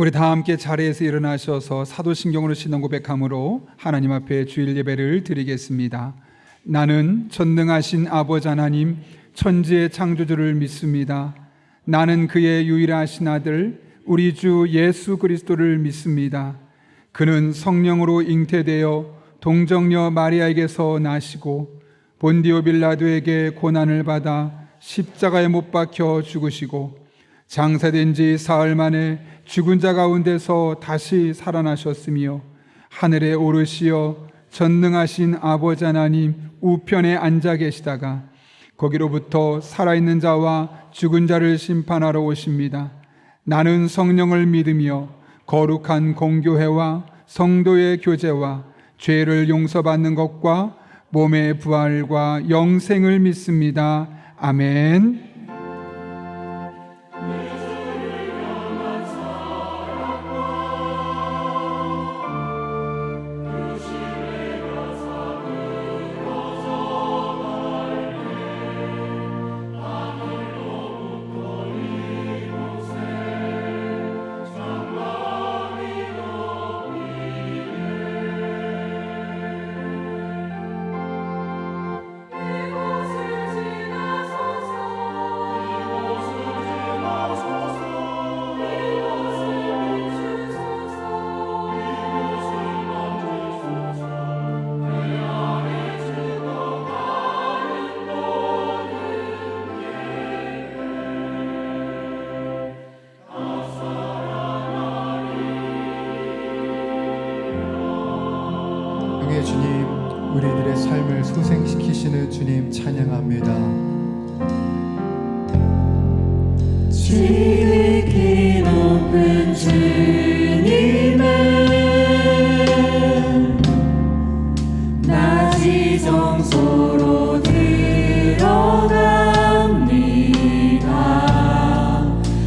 우리 다 함께 자리에서 일어나셔서 사도신경으로 신앙 고백함으로 하나님 앞에 주일 예배를 드리겠습니다. 나는 전능하신 아버지 하나님 천지의 창조주를 믿습니다. 나는 그의 유일하신 아들 우리 주 예수 그리스도를 믿습니다. 그는 성령으로 잉태되어 동정녀 마리아에게서 나시고 본디오 빌라도에게 고난을 받아 십자가에 못 박혀 죽으시고 장사된 지 사흘 만에 죽은 자 가운데서 다시 살아나셨으며 하늘에 오르시어 전능하신 아버지 하나님 우편에 앉아 계시다가 거기로부터 살아있는 자와 죽은 자를 심판하러 오십니다. 나는 성령을 믿으며 거룩한 공교회와 성도의 교제와 죄를 용서받는 것과 몸의 부활과 영생을 믿습니다. 아멘. 주님, 우리들의 삶을 소생시키시는 주님 찬양합니다. 지극히 높은 주님의 낮이 정소로 들어갑니다.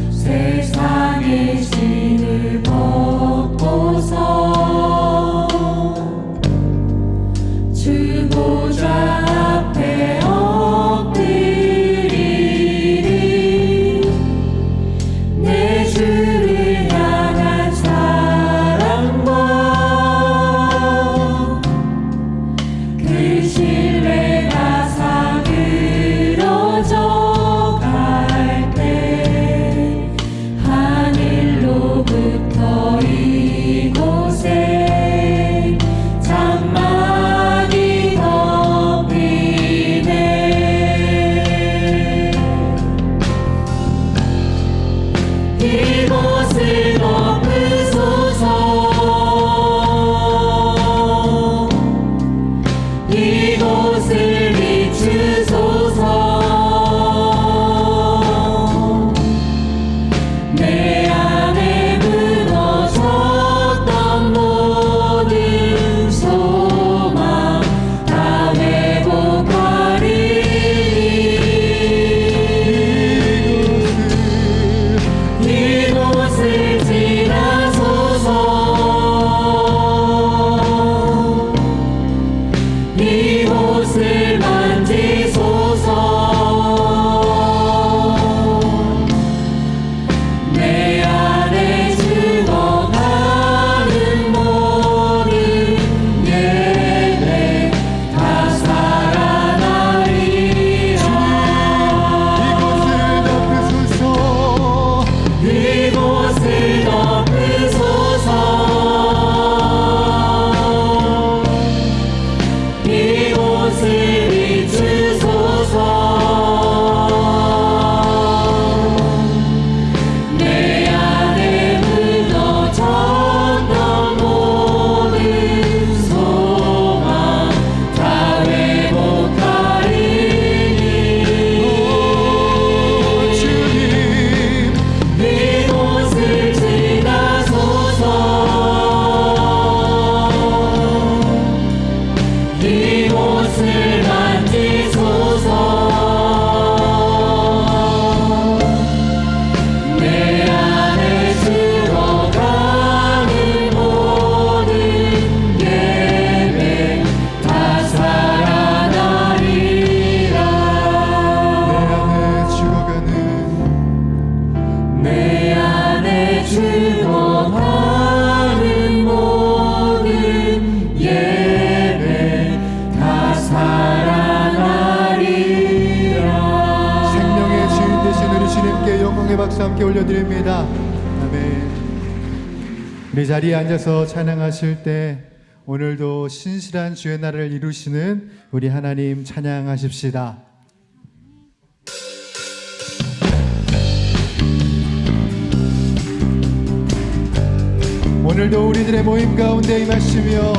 세상의 신을 벗고서 주 보좌 앞에 엎드리리. 내 함께 올려드립니다. 아멘. 우리 자리에 앉아서 찬양하실 때 오늘도 신실한 주의 날을 이루시는 우리 하나님 찬양하십시다. 오늘도 우리들의 모임 가운데 임하시며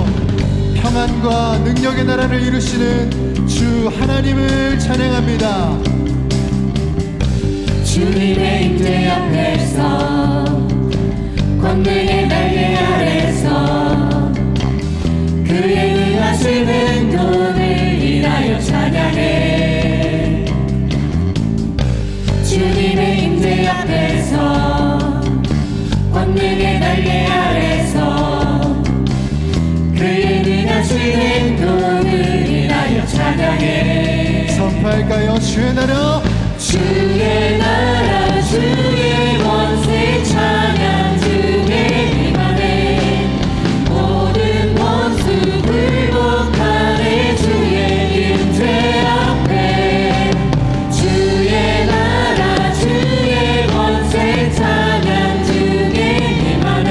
평안과 능력의 나라를 이루시는 주 하나님을 찬양합니다. 주님의 임재 앞에서 권능의 날개 아래서 그의 능하신 행동을 인하여 찬양해. 주님의 임재 앞에서 권능의 날개 아래서 그의 능하신 행동을 인하여 찬양해. 선포할까요? 주의 나라, 주의 나라 주의 권세 찬양 주의 임하네. 모든 원수 굴복하네. 주의 임재 앞에 주의 나라 주의 권세 찬양 주의 임하네.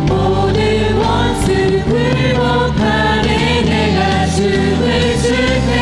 모든 원수 굴복하네. 내가 춤을 출 때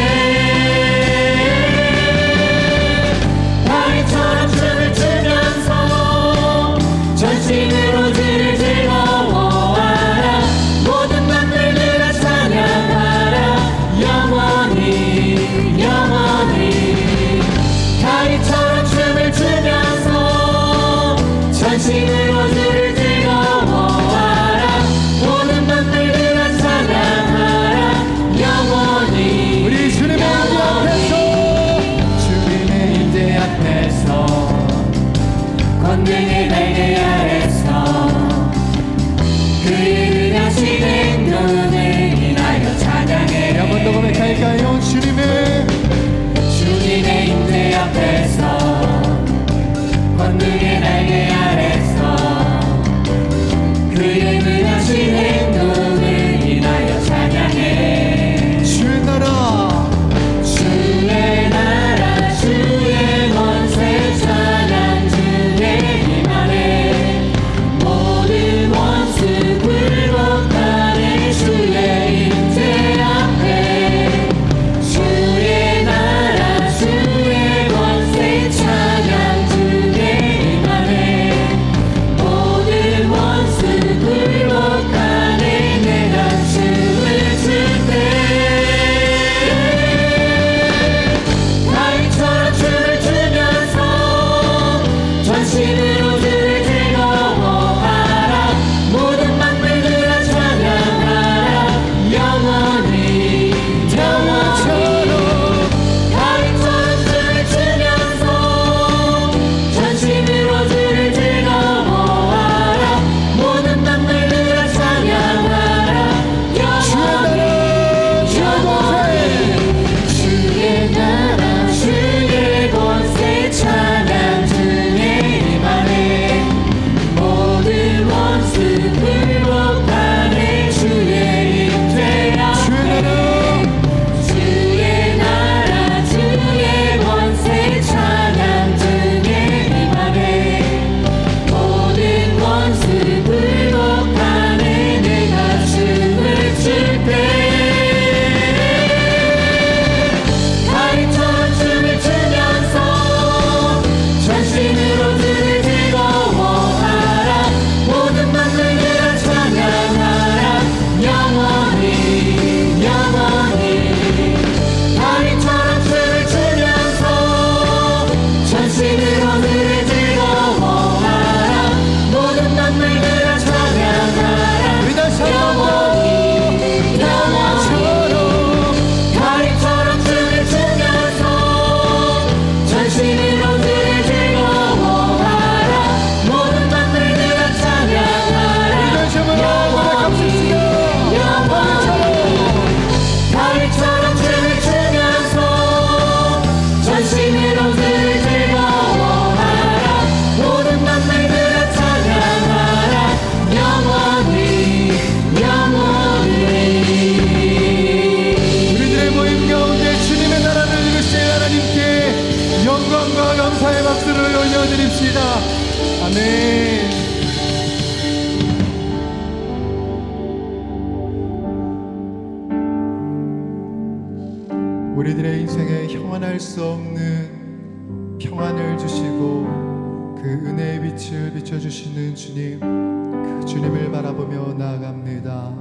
평안할 수 없는 평안을 주시고 그 은혜의 빛을 비춰주시는 주님, 그 주님을 바라보며 나아갑니다.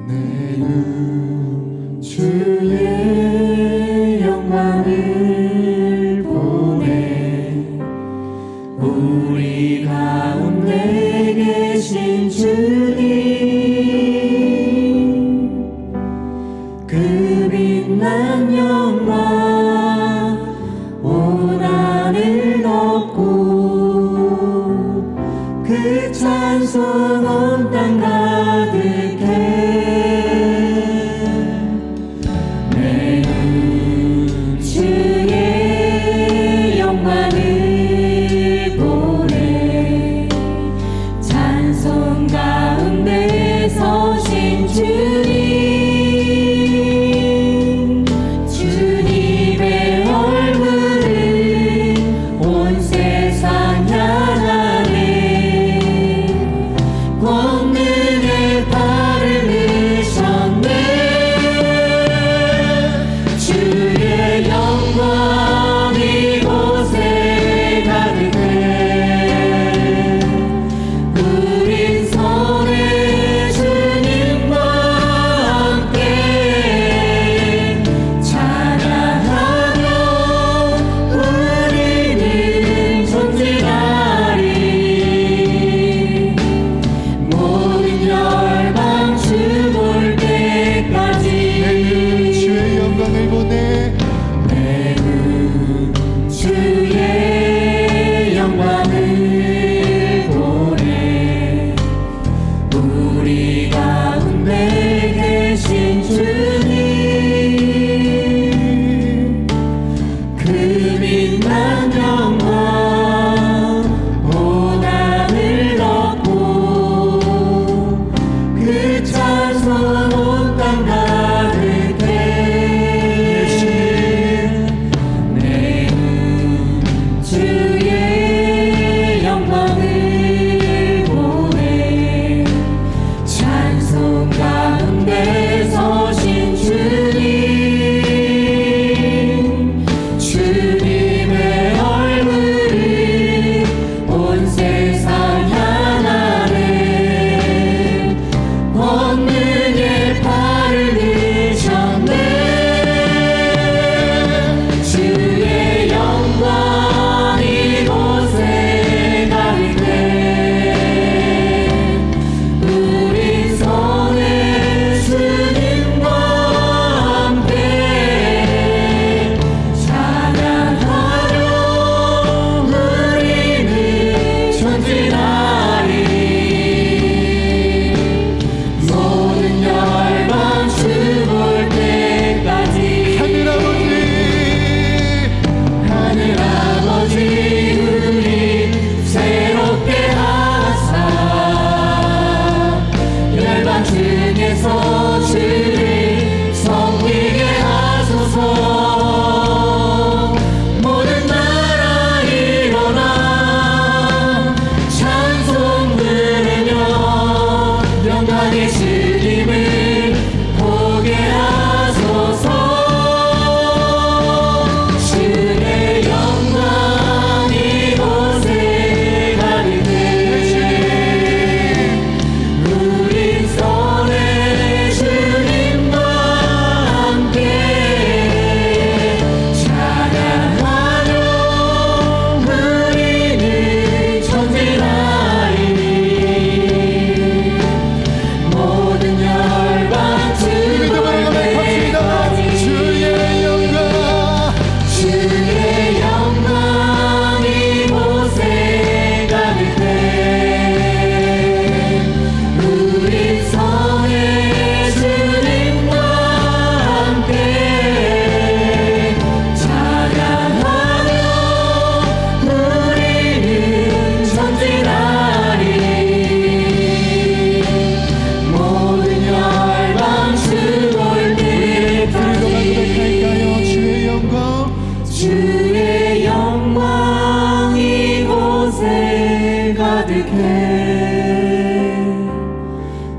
내 눈 주의 영광을 보내 우리 가운데 계신 주님, 그 빛난 영광 온 하늘 덮고 그 찬송 온 땅 가득해.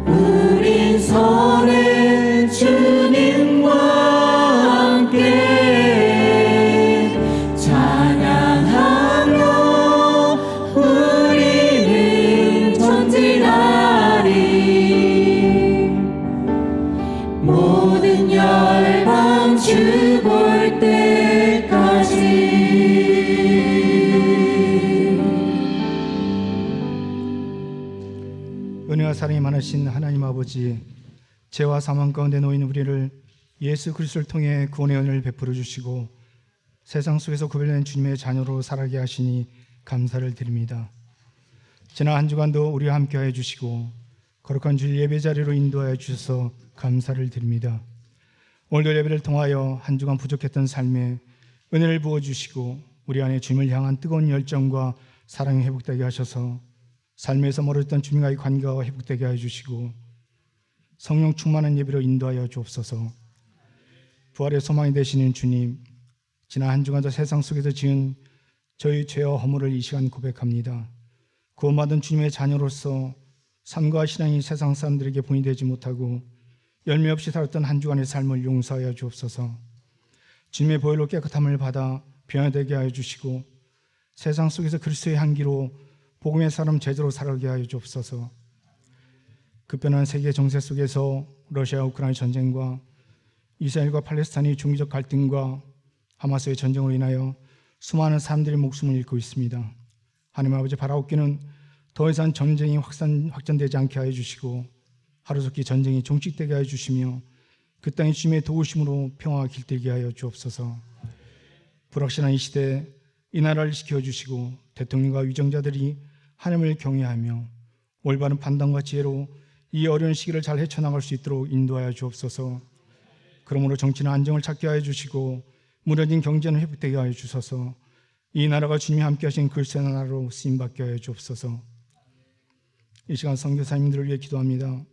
우린 선의 주님과 함께 은혜와 사랑이 많으신 하나님 아버지, 죄와 사망 가운데 놓인 우리를 예수 그리스도를 통해 구원의 은혜를 베풀어 주시고 세상 속에서 구별된 주님의 자녀로 살아게 하시니 감사를 드립니다. 지난 한 주간도 우리와 함께하여 주시고 거룩한 주일 예배 자리로 인도하여 주셔서 감사를 드립니다. 오늘도 예배를 통하여 한 주간 부족했던 삶에 은혜를 부어주시고 우리 안에 주님을 향한 뜨거운 열정과 사랑이 회복되게 하셔서 삶에서 멀어졌던 주님과의 관계가 회복되게 해주시고 성령 충만한 예배로 인도하여 주옵소서. 부활의 소망이 되시는 주님, 지난 한 주간 저 세상 속에서 지은 저희 죄와 허물을 이 시간 고백합니다. 구원받은 주님의 자녀로서 삶과 신앙이 세상 사람들에게 본이 되지 못하고 열매 없이 살았던 한 주간의 삶을 용서하여 주옵소서. 주님의 보혈로 깨끗함을 받아 변화되게 하여 주시고 세상 속에서 그리스도의 향기로 복음의 사람 제자로 살아가게 하여 주옵소서. 급변한 세계 정세 속에서 러시아 우크라이나 전쟁과 이스라엘과 팔레스타인의 종교적 갈등과 하마스의 전쟁으로 인하여 수많은 사람들의 목숨을 잃고 있습니다. 하나님 아버지, 바라옵기는 더 이상 전쟁이 확전되지 않게 하여 주시고 하루속히 전쟁이 종식되게 하여 주시며 그 땅의 주님의 도우심으로 평화가 길들게 하여 주옵소서. 불확실한 이 시대에 이 나라를 지켜주시고 대통령과 위정자들이 하나님을 경외하며 올바른 판단과 지혜로 이 어려운 시기를 잘 헤쳐나갈 수 있도록 인도하여 주옵소서. 그러므로 정치는 안정을 찾게 하여 주시고 무너진 경제는 회복되게 하여 주소서. 이 나라가 주님이 함께 하신 그리스도의 나라로 쓰임받게 하여 주옵소서. 이 시간 선교사님들을 위해 기도합니다.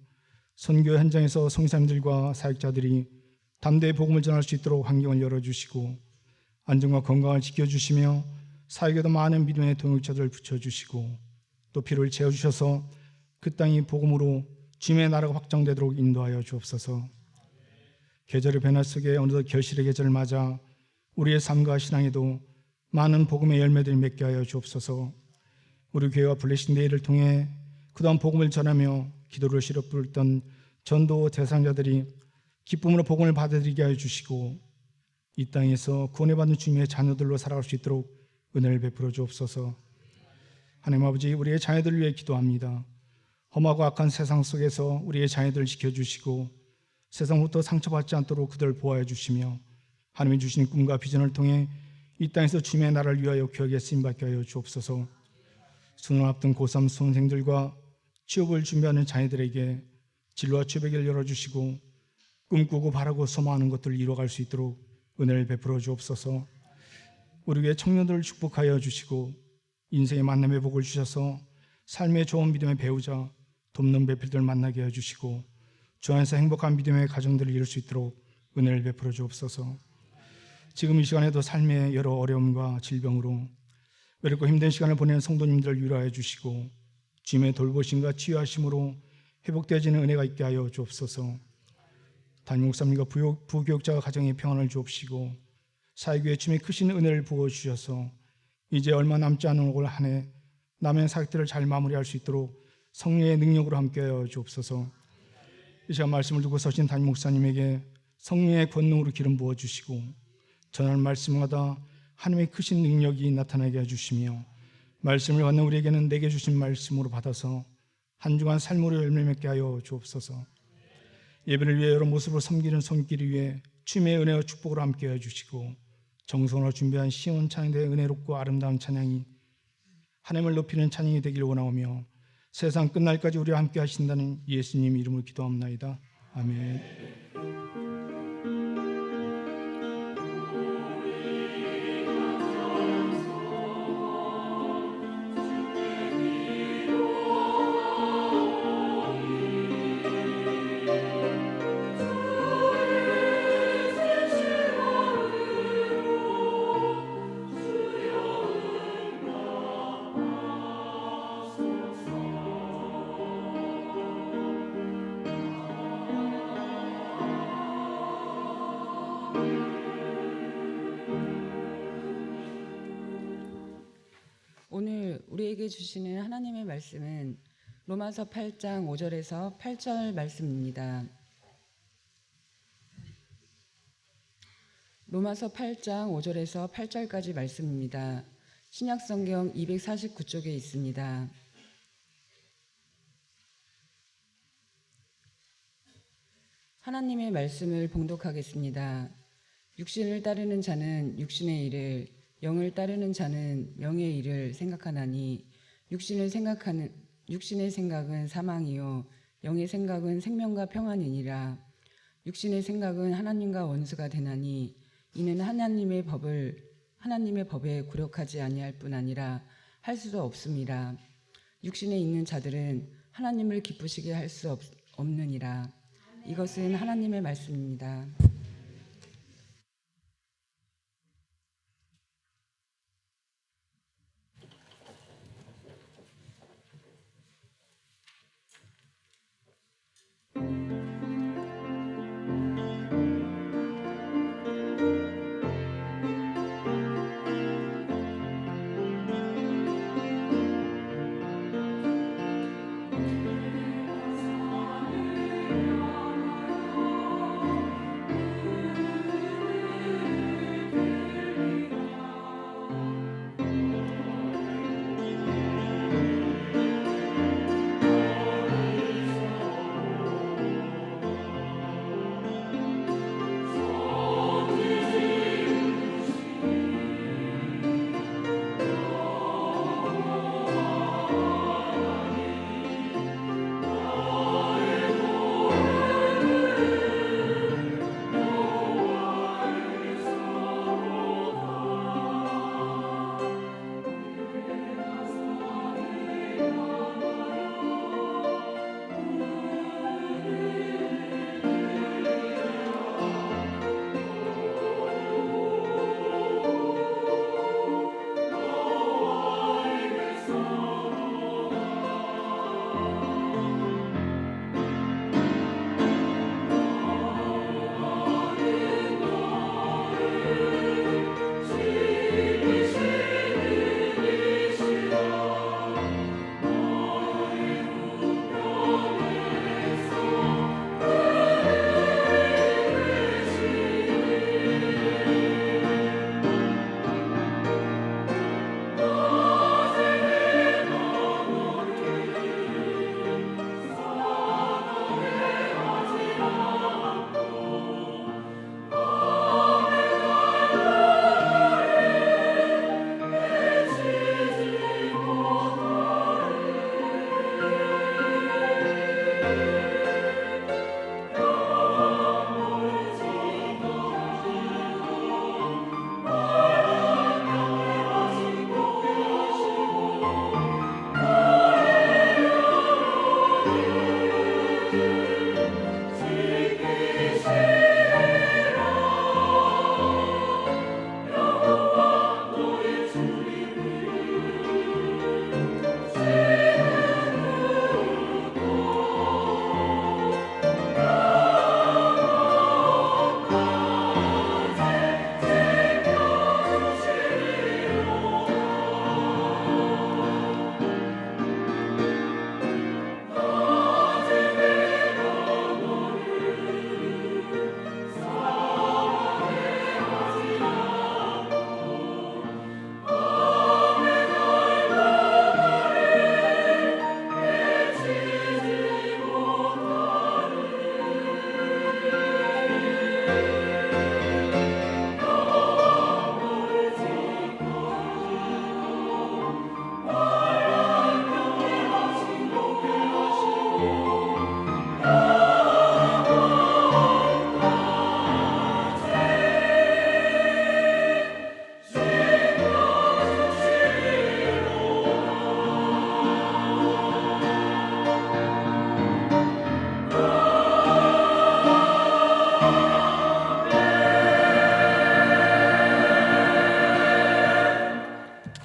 선교 현장에서 선교사님들과 사역자들이 담대히 복음을 전할 수 있도록 환경을 열어주시고 안전과 건강을 지켜주시며 사역에도 많은 믿음의 동역자들을 붙여주시고 또 피를 채워주셔서 그 땅이 복음으로 주님의 나라가 확장되도록 인도하여 주옵소서. 계절의 변화 속에 어느덧 결실의 계절을 맞아 우리의 삶과 신앙에도 많은 복음의 열매들을 맺게 하여 주옵소서. 우리 교회와 블레싱 데이를 통해 그동안 복음을 전하며 기도를 실어 부르던 전도 대상자들이 기쁨으로 복음을 받아들이게 하여 주시고 이 땅에서 구원을 받는 주님의 자녀들로 살아갈 수 있도록 은혜를 베풀어 주옵소서. 하나님 아버지, 우리의 자녀들을 위해 기도합니다. 험하고 악한 세상 속에서 우리의 자녀들을 지켜주시고 세상부터 상처받지 않도록 그들을 보호해 주시며 하나님이 주신 꿈과 비전을 통해 이 땅에서 주님의 나라를 위하여 귀하게 쓰임받게 하여 주옵소서. 수능 앞둔 고3 수험생들과 취업을 준비하는 자녀들에게 진로와 취업의 길을 열어주시고 꿈꾸고 바라고 소망하는 것들을 이루어갈 수 있도록 은혜를 베풀어 주옵소서. 우리 교회 청년들을 축복하여 주시고 인생의 만남의 복을 주셔서 삶의 좋은 믿음의 배우자 돕는 배필들을 만나게 해주시고 주 안에서 행복한 믿음의 가정들을 이룰 수 있도록 은혜를 베풀어 주옵소서. 지금 이 시간에도 삶의 여러 어려움과 질병으로 외롭고 힘든 시간을 보내는 성도님들을 위로하여 주시고 주님의 돌보심과 치유하심으로 회복되어지는 은혜가 있게 하여 주옵소서. 담임 목사님과 부교육자가 가정에 평안을 주옵시고 사회교회 주님의 크신 은혜를 부어주셔서 이제 얼마 남지 않은 올 한 해 남은 사역들을 잘 마무리할 수 있도록 성령의 능력으로 함께하여 주옵소서. 이 시간 말씀을 두고 서신 담임 목사님에게 성령의 권능으로 기름 부어주시고 전하는 말씀마다 하나님의 크신 능력이 나타나게 해주시며 말씀을 받는 우리에게는 내게 주신 말씀으로 받아서 한 주간 삶으로 열매 맺게 하여 주옵소서. 예배를 위해 여러 모습으로 섬기는 손길을 위해 주님의 은혜와 축복으로 함께 해주시고 정성으로 준비한 시온 찬양대의 은혜롭고 아름다운 찬양이 하나님을 높이는 찬양이 되기를 원하오며 세상 끝날까지 우리와 함께 하신다는 예수님 이름으로 기도합나이다. 아멘. 오늘 우리에게 주시는 하나님의 말씀은 로마서 8장 5절에서 8절 말씀입니다. 로마서 8장 5절에서 8절까지 말씀입니다. 신약성경 249쪽에 있습니다. 하나님의 말씀을 봉독하겠습니다. 육신을 따르는 자는 육신의 일을, 영을 따르는 자는 영의 일을 생각하나니 육신의 생각은 사망이요 영의 생각은 생명과 평안이니라. 육신의 생각은 하나님과 원수가 되나니 이는 하나님의 법에 굴욕하지 아니할 뿐 아니라 할 수도 없음이라. 육신에 있는 자들은 하나님을 기쁘시게 할 수 없느니라. 이것은 하나님의 말씀입니다.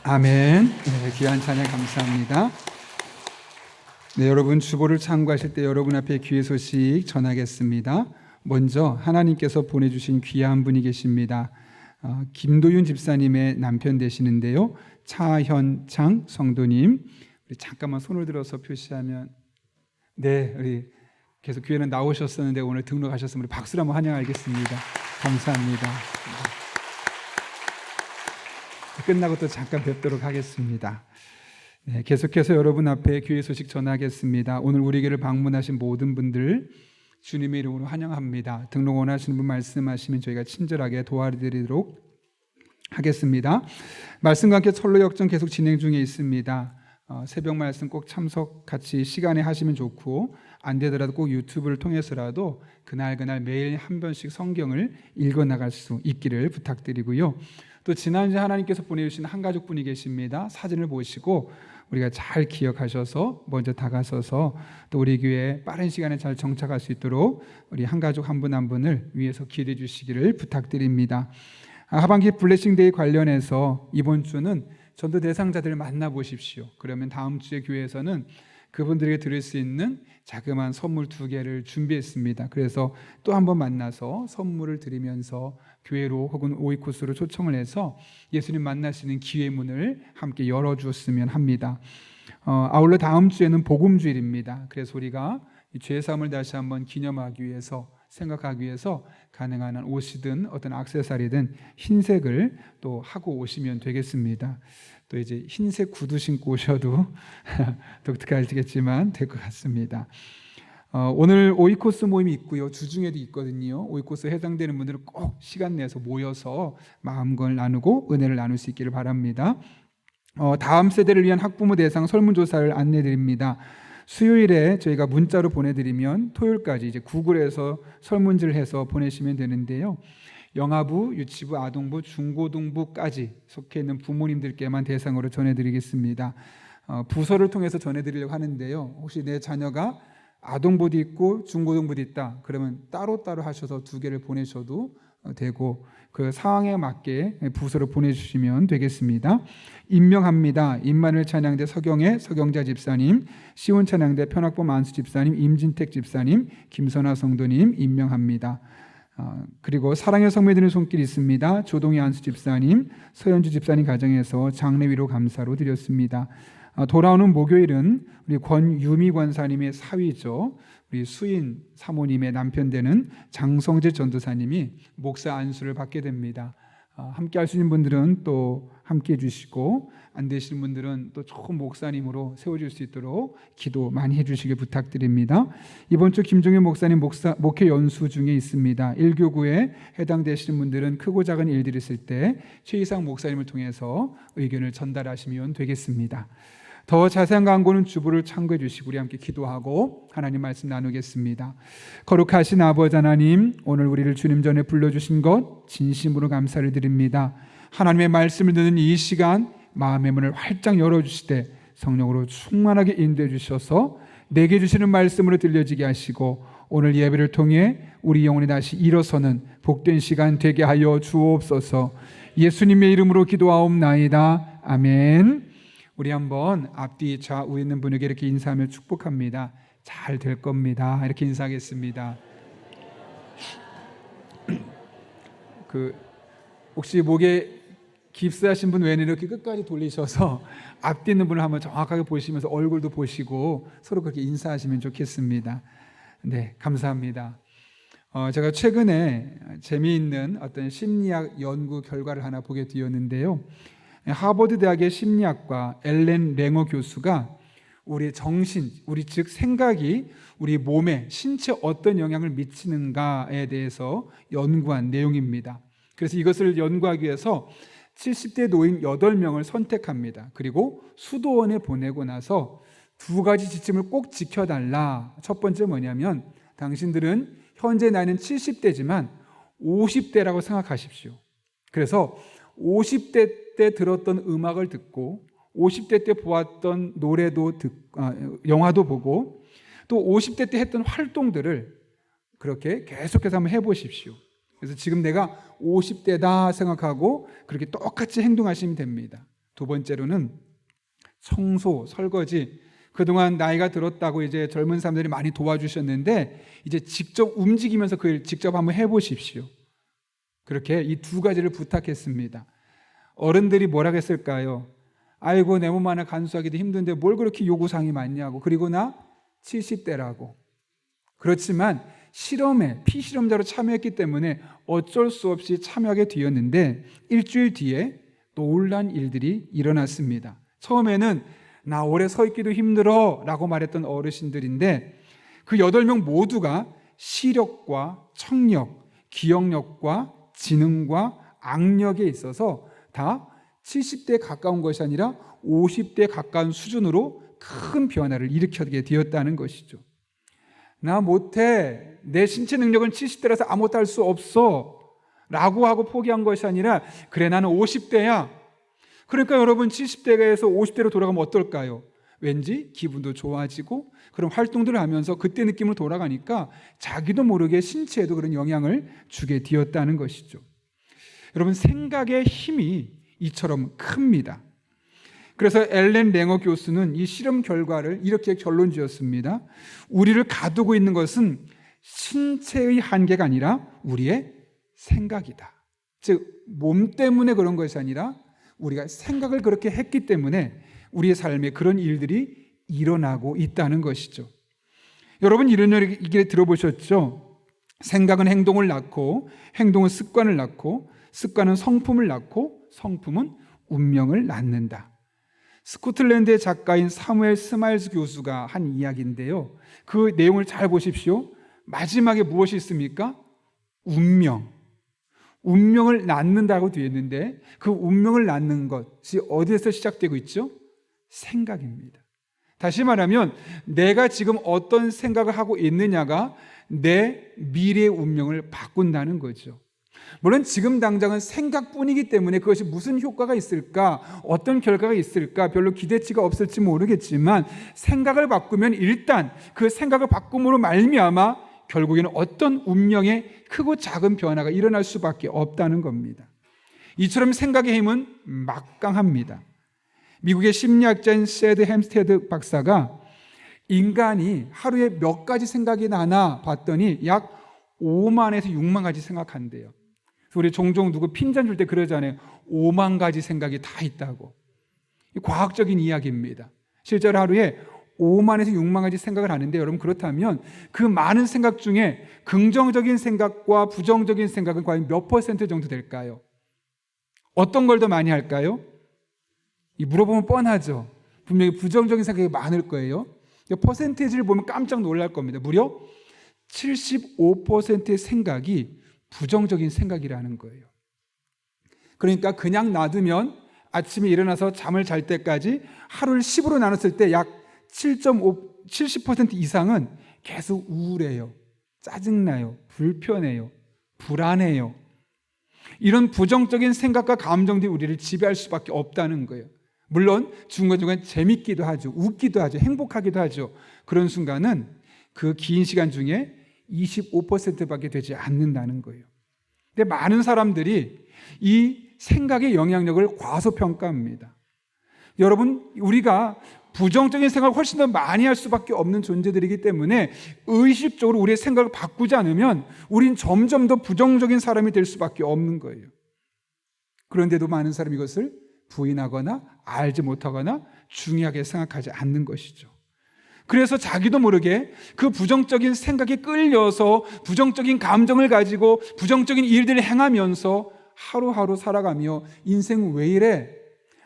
아멘. 네, 귀한 찬양 감사합니다. 네, 여러분 주보를 참고하실 때 여러분 앞에 귀의 소식 전하겠습니다. 먼저 하나님께서 보내주신 귀한 분이 계십니다. 김도윤 집사님의 남편 되시는데요, 차현창 성도님. 우리 잠깐만 손을 들어서 표시하면, 네, 우리 계속 교회는 나오셨었는데 오늘 등록하셨으면 우리 박수로 한번 환영하겠습니다. 감사합니다. 끝나고 또 잠깐 뵙도록 하겠습니다. 네, 계속해서 여러분 앞에 교회 소식 전하겠습니다. 오늘 우리 교회를 방문하신 모든 분들 주님의 이름으로 환영합니다. 등록 원하시는 분 말씀하시면 저희가 친절하게 도와드리도록 하겠습니다. 말씀과 함께 철로 역정 계속 진행 중에 있습니다. 새벽 말씀 꼭 참석 같이 시간에 하시면 좋고, 안 되더라도 꼭 유튜브를 통해서라도 그날 매일 한 번씩 성경을 읽어 나갈 수 있기를 부탁드리고요. 또 지난주에 하나님께서 보내주신 한 가족분이 계십니다. 사진을 보시고 우리가 잘 기억하셔서 먼저 다가서서 또 우리 교회에 빠른 시간에 잘 정착할 수 있도록 우리 한 가족 한 분 한 분을 위해서 기도해 주시기를 부탁드립니다. 하반기 블레싱데이 관련해서 이번 주는 전도 대상자들을 만나보십시오. 그러면 다음 주에 교회에서는 그분들에게 드릴 수 있는 자그마한 선물 2개를 준비했습니다. 그래서 또 한 번 만나서 선물을 드리면서 교회로 혹은 오이코스로 초청을 해서 예수님 만나시는 기회의 문을 함께 열어주었으면 합니다. 아울러 다음 주에는 복음주일입니다. 그래서 우리가 죄사함을 다시 한번 기념하기 위해서, 생각하기 위해서 가능한 한 옷이든 어떤 액세서리든 흰색을 또 하고 오시면 되겠습니다. 또 이제 흰색 구두 신고 오셔도 독특하시겠지만 될 것 같습니다. 오늘 오이코스 모임이 있고요. 주중에도 있거든요. 오이코스 해당되는 분들은 꼭 시간 내서 모여서 마음을 나누고 은혜를 나눌 수 있기를 바랍니다. 다음 세대를 위한 학부모 대상 설문조사를 안내드립니다. 수요일에 저희가 문자로 보내드리면 토요일까지 이제 구글에서 설문지를 해서 보내시면 되는데요. 영아부, 유치부, 아동부, 중고등부까지 속해 있는 부모님들께만 대상으로 전해드리겠습니다. 부서를 통해서 전해드리려고 하는데요. 혹시 내 자녀가 아동부도 있고 중고등부도 있다 그러면 따로따로 하셔서 2개를 보내셔도 되고, 그 상황에 맞게 부서로 보내주시면 되겠습니다. 임명합니다. 임마누엘 찬양대 서경애 서경자 집사님, 시온 찬양대 편학범 안수 집사님, 임진택 집사님, 김선아 성도님 임명합니다. 그리고 사랑의 성매드는 손길이 있습니다. 조동희 안수 집사님, 서현주 집사님 가정에서 장례 위로 감사로 드렸습니다. 돌아오는 목요일은 우리 권유미 권사님의 사위죠. 우리 수인 사모님의 남편 되는 장성재 전도사님이 목사 안수를 받게 됩니다. 함께 할 수 있는 분들은 또 함께 해주시고, 안 되시는 분들은 또 좋은 목사님으로 세워줄 수 있도록 기도 많이 해주시길 부탁드립니다. 이번 주 김종현 목사님 목회 연수 중에 있습니다. 1교구에 해당되시는 분들은 크고 작은 일들이 있을 때 최이상 목사님을 통해서 의견을 전달하시면 되겠습니다. 더 자세한 광고는 주보를 참고해 주시고 우리 함께 기도하고 하나님 말씀 나누겠습니다. 거룩하신 아버지 하나님, 오늘 우리를 주님 전에 불러주신 것 진심으로 감사를 드립니다. 하나님의 말씀을 듣는 이 시간 마음의 문을 활짝 열어주시되 성령으로 충만하게 인도해 주셔서 내게 주시는 말씀으로 들려지게 하시고, 오늘 예배를 통해 우리 영혼이 다시 일어서는 복된 시간 되게 하여 주옵소서. 예수님의 이름으로 기도하옵나이다. 아멘. 우리 한번 앞뒤 좌우에 있는 분에게 이렇게 인사하며 축복합니다. 잘 될 겁니다. 이렇게 인사하겠습니다. 혹시 목에 깁스하신 분 외에는 이렇게 끝까지 돌리셔서 앞뒤 있는 분을 한번 정확하게 보시면서 얼굴도 보시고 서로 그렇게 인사하시면 좋겠습니다. 네, 감사합니다. 제가 최근에 재미있는 어떤 심리학 연구 결과를 하나 보게 되었는데요. 하버드 대학의 심리학과 엘렌 랭어 교수가 우리 정신, 우리 즉 생각이 우리 몸에, 신체에 어떤 영향을 미치는가에 대해서 연구한 내용입니다. 그래서 이것을 연구하기 위해서 70대 노인 8명을 선택합니다. 그리고 수도원에 보내고 나서 2가지 지침을 꼭 지켜달라. 첫 번째 뭐냐면, 당신들은 현재 나이는 70대지만 50대라고 생각하십시오. 그래서 50대 때 들었던 음악을 듣고 50대 때 보았던 노래도 영화도 보고 또 50대 때 했던 활동들을 그렇게 계속해서 한번 해보십시오. 그래서 지금 내가 50대다 생각하고 그렇게 똑같이 행동하시면 됩니다. 2번째로는 청소, 설거지, 그동안 나이가 들었다고 이제 젊은 사람들이 많이 도와주셨는데 이제 직접 움직이면서 그걸 직접 한번 해보십시오. 그렇게 이 2가지를 부탁했습니다. 어른들이 뭐라고 했을까요? 아이고, 내 몸 하나 간수하기도 힘든데 뭘 그렇게 요구사항이 많냐고. 그리고 나 70대라고. 그렇지만 실험에 피실험자로 참여했기 때문에 어쩔 수 없이 참여하게 되었는데 일주일 뒤에 놀란 일들이 일어났습니다. 처음에는 나 오래 서 있기도 힘들어 라고 말했던 어르신들인데 그 8명 모두가 시력과 청력, 기억력과 지능과 악력에 있어서 다 70대에 가까운 것이 아니라 50대에 가까운 수준으로 큰 변화를 일으키게 되었다는 것이죠. 나 못해, 내 신체 능력은 70대라서 아무것도 할 수 없어 라고 하고 포기한 것이 아니라 그래 나는 50대야. 그러니까 여러분 70대에서 50대로 돌아가면 어떨까요? 왠지 기분도 좋아지고 그런 활동들을 하면서 그때 느낌으로 돌아가니까 자기도 모르게 신체에도 그런 영향을 주게 되었다는 것이죠. 여러분 생각의 힘이 이처럼 큽니다. 그래서 엘렌 랭어 교수는 이 실험 결과를 이렇게 결론 지었습니다. 우리를 가두고 있는 것은 신체의 한계가 아니라 우리의 생각이다. 즉 몸 때문에 그런 것이 아니라 우리가 생각을 그렇게 했기 때문에 우리의 삶에 그런 일들이 일어나고 있다는 것이죠. 여러분 이런 얘기 들어보셨죠? 생각은 행동을 낳고 행동은 습관을 낳고 습관은 성품을 낳고 성품은 운명을 낳는다. 스코틀랜드의 작가인 사무엘 스마일스 교수가 한 이야기인데요. 그 내용을 잘 보십시오. 마지막에 무엇이 있습니까? 운명을 낳는다고 되어 있는데 그 운명을 낳는 것이 어디에서 시작되고 있죠? 생각입니다. 다시 말하면 내가 지금 어떤 생각을 하고 있느냐가 내 미래의 운명을 바꾼다는 거죠. 물론 지금 당장은 생각뿐이기 때문에 그것이 무슨 효과가 있을까, 어떤 결과가 있을까 별로 기대치가 없을지 모르겠지만 생각을 바꾸면 일단 그 생각을 바꿈으로 말미암아 결국에는 어떤 운명의 크고 작은 변화가 일어날 수밖에 없다는 겁니다. 이처럼 생각의 힘은 막강합니다. 미국의 심리학자인 세드 햄스테드 박사가 인간이 하루에 몇 가지 생각이 나나 봤더니 약 5만에서 6만 가지 생각한대요. 우리 종종 누구 핀잔 줄 때 그러잖아요. 5만 가지 생각이 다 있다고. 과학적인 이야기입니다. 실제로 하루에 5만에서 6만 가지 생각을 하는데 여러분 그렇다면 그 많은 생각 중에 긍정적인 생각과 부정적인 생각은 과연 몇 퍼센트 정도 될까요? 어떤 걸 더 많이 할까요? 물어보면 뻔하죠. 분명히 부정적인 생각이 많을 거예요. 퍼센테이지를 보면 깜짝 놀랄 겁니다. 무려 75%의 생각이 부정적인 생각이라는 거예요. 그러니까 그냥 놔두면 아침에 일어나서 잠을 잘 때까지 하루를 10으로 나눴을 때 약 70% 이상은 계속 우울해요. 짜증나요. 불편해요. 불안해요. 이런 부정적인 생각과 감정들이 우리를 지배할 수밖에 없다는 거예요. 물론 중간중간 재밌기도 하죠. 웃기도 하죠. 행복하기도 하죠. 그런 순간은 그 긴 시간 중에 25%밖에 되지 않는다는 거예요. 근데 많은 사람들이 이 생각의 영향력을 과소평가합니다. 여러분, 우리가 부정적인 생각을 훨씬 더 많이 할 수밖에 없는 존재들이기 때문에 의식적으로 우리의 생각을 바꾸지 않으면 우린 점점 더 부정적인 사람이 될 수밖에 없는 거예요. 그런데도 많은 사람이 이것을 부인하거나 알지 못하거나 중요하게 생각하지 않는 것이죠. 그래서 자기도 모르게 그 부정적인 생각에 끌려서 부정적인 감정을 가지고 부정적인 일들을 행하면서 하루하루 살아가며 인생 왜 이래?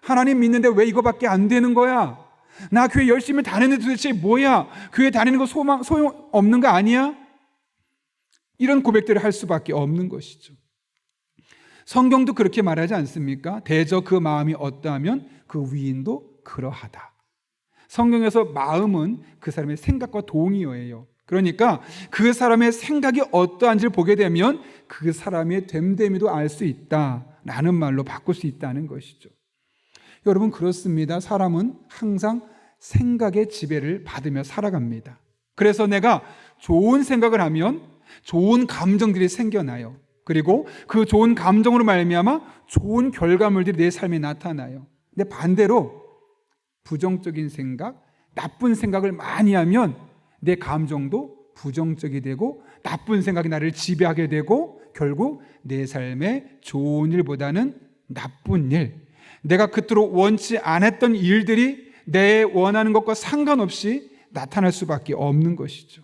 하나님 믿는데 왜 이거밖에 안 되는 거야? 나 교회 열심히 다니는데 도대체 뭐야? 교회 다니는 거 소용없는 거 아니야? 이런 고백들을 할 수밖에 없는 것이죠. 성경도 그렇게 말하지 않습니까? 대저 그 마음이 어떠하면 그 위인도 그러하다. 성경에서 마음은 그 사람의 생각과 동의어예요. 그러니까 그 사람의 생각이 어떠한지를 보게 되면 그 사람의 됨됨이도 알 수 있다라는 말로 바꿀 수 있다는 것이죠. 여러분 그렇습니다. 사람은 항상 생각의 지배를 받으며 살아갑니다. 그래서 내가 좋은 생각을 하면 좋은 감정들이 생겨나요. 그리고 그 좋은 감정으로 말미암아 좋은 결과물들이 내 삶에 나타나요. 근데 반대로 부정적인 생각, 나쁜 생각을 많이 하면 내 감정도 부정적이 되고 나쁜 생각이 나를 지배하게 되고 결국 내 삶에 좋은 일보다는 나쁜 일, 내가 그토록 원치 않았던 일들이 내 원하는 것과 상관없이 나타날 수밖에 없는 것이죠.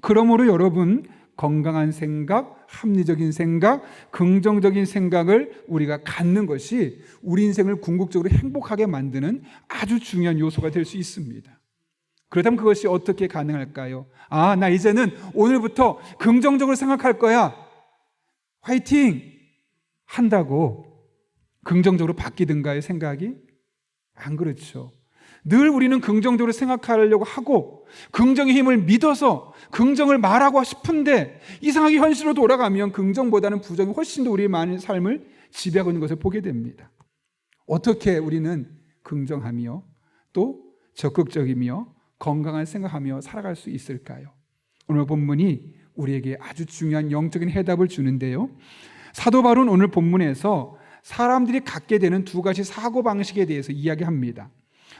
그러므로 여러분 건강한 생각, 합리적인 생각, 긍정적인 생각을 우리가 갖는 것이 우리 인생을 궁극적으로 행복하게 만드는 아주 중요한 요소가 될 수 있습니다. 그렇다면 그것이 어떻게 가능할까요? 나 이제는 오늘부터 긍정적으로 생각할 거야. 화이팅! 한다고 긍정적으로 바뀌든가요, 생각이? 안 그렇죠. 늘 우리는 긍정적으로 생각하려고 하고 긍정의 힘을 믿어서 긍정을 말하고 싶은데 이상하게 현실로 돌아가면 긍정보다는 부정이 훨씬 더 우리의 많은 삶을 지배하고 있는 것을 보게 됩니다. 어떻게 우리는 긍정하며 또 적극적이며 건강한 생각하며 살아갈 수 있을까요? 오늘 본문이 우리에게 아주 중요한 영적인 해답을 주는데요. 사도 바울은 오늘 본문에서 사람들이 갖게 되는 두 가지 사고방식에 대해서 이야기합니다.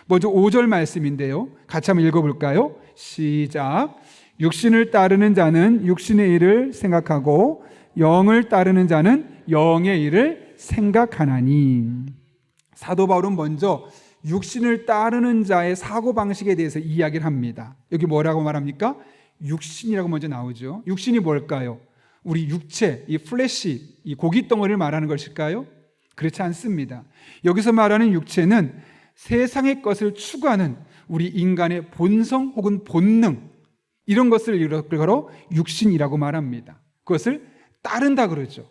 먼저 5절 말씀인데요. 같이 한번 읽어볼까요? 시작. 육신을 따르는 자는 육신의 일을 생각하고 영을 따르는 자는 영의 일을 생각하나니. 사도 바울은 먼저 육신을 따르는 자의 사고방식에 대해서 이야기를 합니다. 여기 뭐라고 말합니까? 육신이라고 먼저 나오죠. 육신이 뭘까요? 우리 육체, 이 플래시, 이 고깃덩어리를 말하는 것일까요? 그렇지 않습니다. 여기서 말하는 육체는 세상의 것을 추구하는 우리 인간의 본성 혹은 본능, 이런 것을 일컬어 육신이라고 말합니다. 그것을 따른다 그러죠.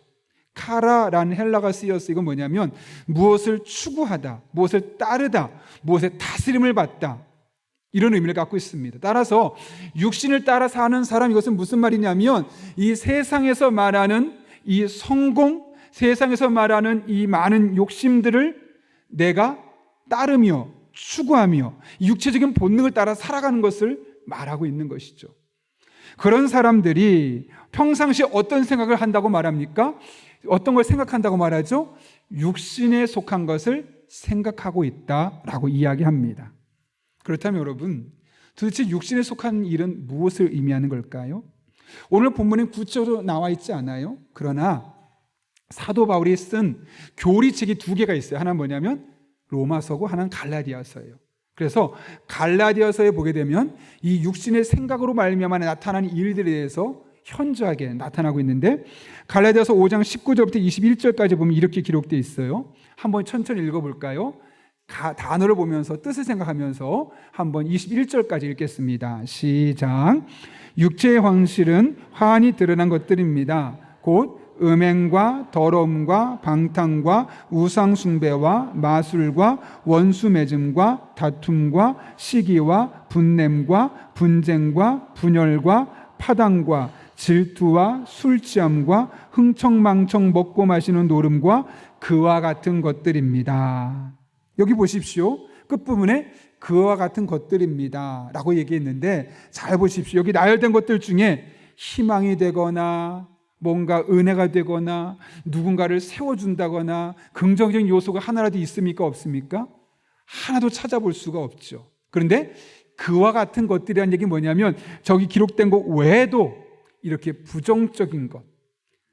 카라라는 헬라가 쓰여서 이건 뭐냐면 무엇을 추구하다, 무엇을 따르다, 무엇의 다스림을 받다, 이런 의미를 갖고 있습니다. 따라서 육신을 따라 사는 사람, 이것은 무슨 말이냐면 이 세상에서 말하는 이 성공, 세상에서 말하는 이 많은 욕심들을 내가 따르며 추구하며 육체적인 본능을 따라 살아가는 것을 말하고 있는 것이죠. 그런 사람들이 평상시에 어떤 생각을 한다고 말합니까? 어떤 걸 생각한다고 말하죠? 육신에 속한 것을 생각하고 있다라고 이야기합니다. 그렇다면 여러분, 도대체 육신에 속한 일은 무엇을 의미하는 걸까요? 오늘 본문에 구체적으로 나와 있지 않아요? 그러나 사도 바울이 쓴 교리책이 두 개가 있어요. 하나는 뭐냐면 로마서고 하나는 갈라디아서예요. 그래서 갈라디아서에 보게 되면 이 육신의 생각으로 말미암아 나타나는 일들에 대해서 현저하게 나타나고 있는데, 갈라디아서 5장 19절부터 21절까지 보면 이렇게 기록되어 있어요. 한번 천천히 읽어볼까요? 단어를 보면서 뜻을 생각하면서 한번 21절까지 읽겠습니다. 시작. 육체의 황실은 환히 드러난 것들입니다. 곧 음행과 더러움과 방탕과 우상숭배와 마술과 원수맺음과 다툼과 시기와 분냄과 분쟁과 분열과 파당과 질투와 술취함과 흥청망청 먹고 마시는 노름과 그와 같은 것들입니다. 여기 보십시오. 끝부분에 그와 같은 것들입니다 라고 얘기했는데, 잘 보십시오. 여기 나열된 것들 중에 희망이 되거나 뭔가 은혜가 되거나 누군가를 세워준다거나 긍정적인 요소가 하나라도 있습니까? 없습니까? 하나도 찾아볼 수가 없죠. 그런데 그와 같은 것들이라는 얘기는 뭐냐면 저기 기록된 것 외에도 이렇게 부정적인 것,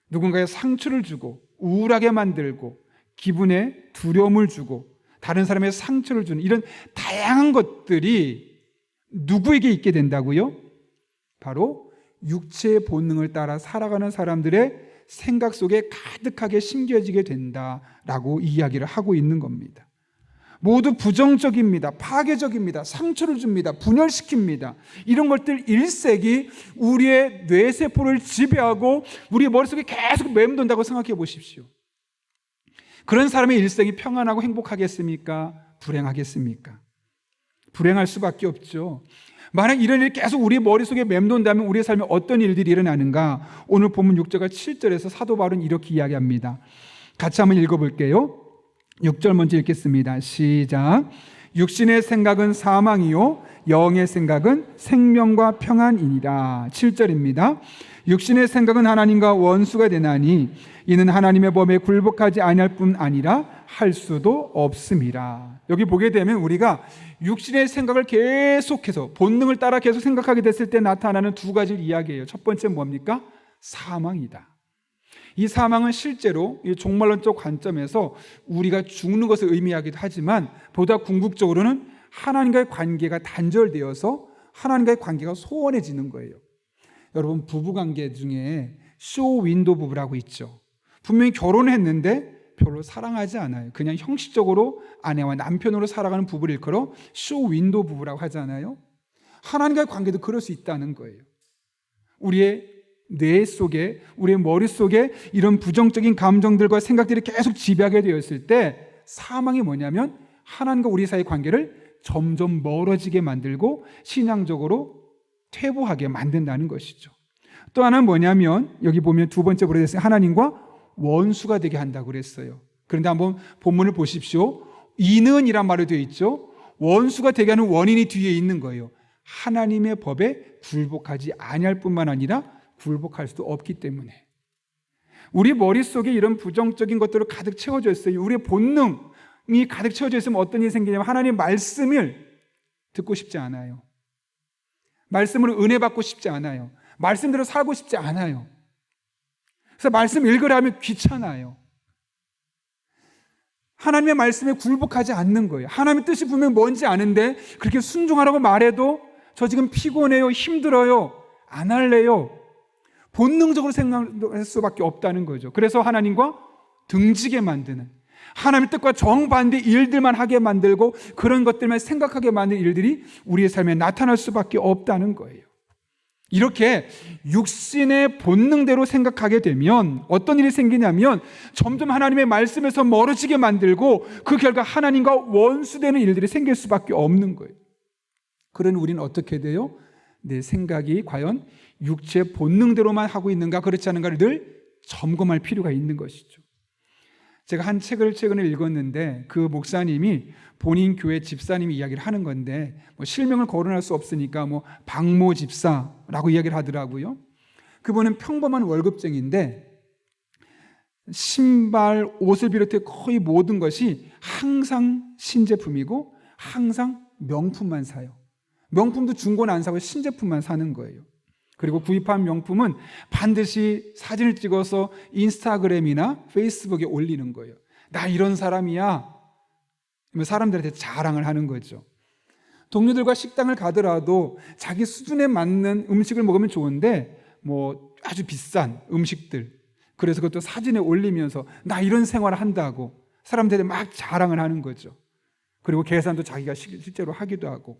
누군가의 상처를 주고 우울하게 만들고 기분에 두려움을 주고 다른 사람의 상처를 주는 이런 다양한 것들이 누구에게 있게 된다고요? 바로 육체의 본능을 따라 살아가는 사람들의 생각 속에 가득하게 심겨지게 된다라고 이야기를 하고 있는 겁니다. 모두 부정적입니다. 파괴적입니다. 상처를 줍니다. 분열시킵니다. 이런 것들 일색이 우리의 뇌세포를 지배하고 우리 머릿속에 계속 맴돈다고 생각해 보십시오. 그런 사람의 일생이 평안하고 행복하겠습니까? 불행하겠습니까? 불행할 수밖에 없죠. 만약 이런 일이 계속 우리 머릿속에 맴돈다면 우리의 삶에 어떤 일들이 일어나는가? 오늘 본문 6절과 7절에서 사도 바울은 이렇게 이야기합니다. 같이 한번 읽어볼게요. 6절 먼저 읽겠습니다. 시작. 육신의 생각은 사망이요 영의 생각은 생명과 평안이니라. 7절입니다. 육신의 생각은 하나님과 원수가 되나니 이는 하나님의 법에 굴복하지 아니할 뿐 아니라 할 수도 없음이라. 여기 보게 되면 우리가 육신의 생각을 계속해서 본능을 따라 계속 생각하게 됐을 때 나타나는 두 가지 이야기예요. 첫 번째는 뭡니까? 사망이다. 이 사망은 실제로 종말론적 관점에서 우리가 죽는 것을 의미하기도 하지만 보다 궁극적으로는 하나님과의 관계가 단절되어서 하나님과의 관계가 소원해지는 거예요. 여러분, 부부관계 중에 쇼 윈도 부부라고 있죠. 분명히 결혼했는데 별로 사랑하지 않아요. 그냥 형식적으로 아내와 남편으로 살아가는 부부를 일컬어 쇼 윈도 부부라고 하잖아요. 하나님과의 관계도 그럴 수 있다는 거예요. 우리의 뇌 속에, 우리의 머릿속에 이런 부정적인 감정들과 생각들이 계속 지배하게 되었을 때 사망이 뭐냐면 하나님과 우리 사이의 관계를 점점 멀어지게 만들고 신앙적으로 퇴보하게 만든다는 것이죠. 또 하나는 뭐냐면 여기 보면 두 번째 보랬어요. 하나님과 원수가 되게 한다고 그랬어요. 그런데 한번 본문을 보십시오. 이는이란 말이 되어 있죠. 원수가 되게 하는 원인이 뒤에 있는 거예요. 하나님의 법에 굴복하지 아니할 뿐만 아니라 굴복할 수도 없기 때문에. 우리 머릿속에 이런 부정적인 것들로 가득 채워져 있어요. 우리의 본능이 가득 채워져 있으면 어떤 일이 생기냐면 하나님의 말씀을 듣고 싶지 않아요. 말씀으로 은혜 받고 싶지 않아요. 말씀대로 살고 싶지 않아요. 그래서 말씀 읽으라 하면 귀찮아요. 하나님의 말씀에 굴복하지 않는 거예요. 하나님의 뜻이 분명히 뭔지 아는데 그렇게 순종하라고 말해도 저 지금 피곤해요, 힘들어요, 안 할래요. 본능적으로 생각할 수밖에 없다는 거죠. 그래서 하나님과 등지게 만드는, 하나님의 뜻과 정반대 일들만 하게 만들고 그런 것들만 생각하게 만드는 일들이 우리의 삶에 나타날 수밖에 없다는 거예요. 이렇게 육신의 본능대로 생각하게 되면 어떤 일이 생기냐면 점점 하나님의 말씀에서 멀어지게 만들고 그 결과 하나님과 원수되는 일들이 생길 수밖에 없는 거예요. 그러니 우리는 어떻게 돼요? 내 생각이 과연 육체 본능대로만 하고 있는가 그렇지 않은가를 늘 점검할 필요가 있는 것이죠. 제가 한 책을 최근에 읽었는데 그 목사님이 본인 교회 집사님이 이야기를 하는 건데 실명을 거론할 수 없으니까 박모 집사라고 이야기를 하더라고요. 그분은 평범한 월급쟁이인데 신발, 옷을 비롯해 거의 모든 것이 항상 신제품이고 항상 명품만 사요. 명품도 중고는 안 사고 신제품만 사는 거예요. 그리고 구입한 명품은 반드시 사진을 찍어서 인스타그램이나 페이스북에 올리는 거예요. 나 이런 사람이야. 사람들한테 자랑을 하는 거죠. 동료들과 식당을 가더라도 자기 수준에 맞는 음식을 먹으면 좋은데 아주 비싼 음식들, 그래서 그것도 사진에 올리면서 나 이런 생활을 한다고 사람들한테 막 자랑을 하는 거죠. 그리고 계산도 자기가 실제로 하기도 하고.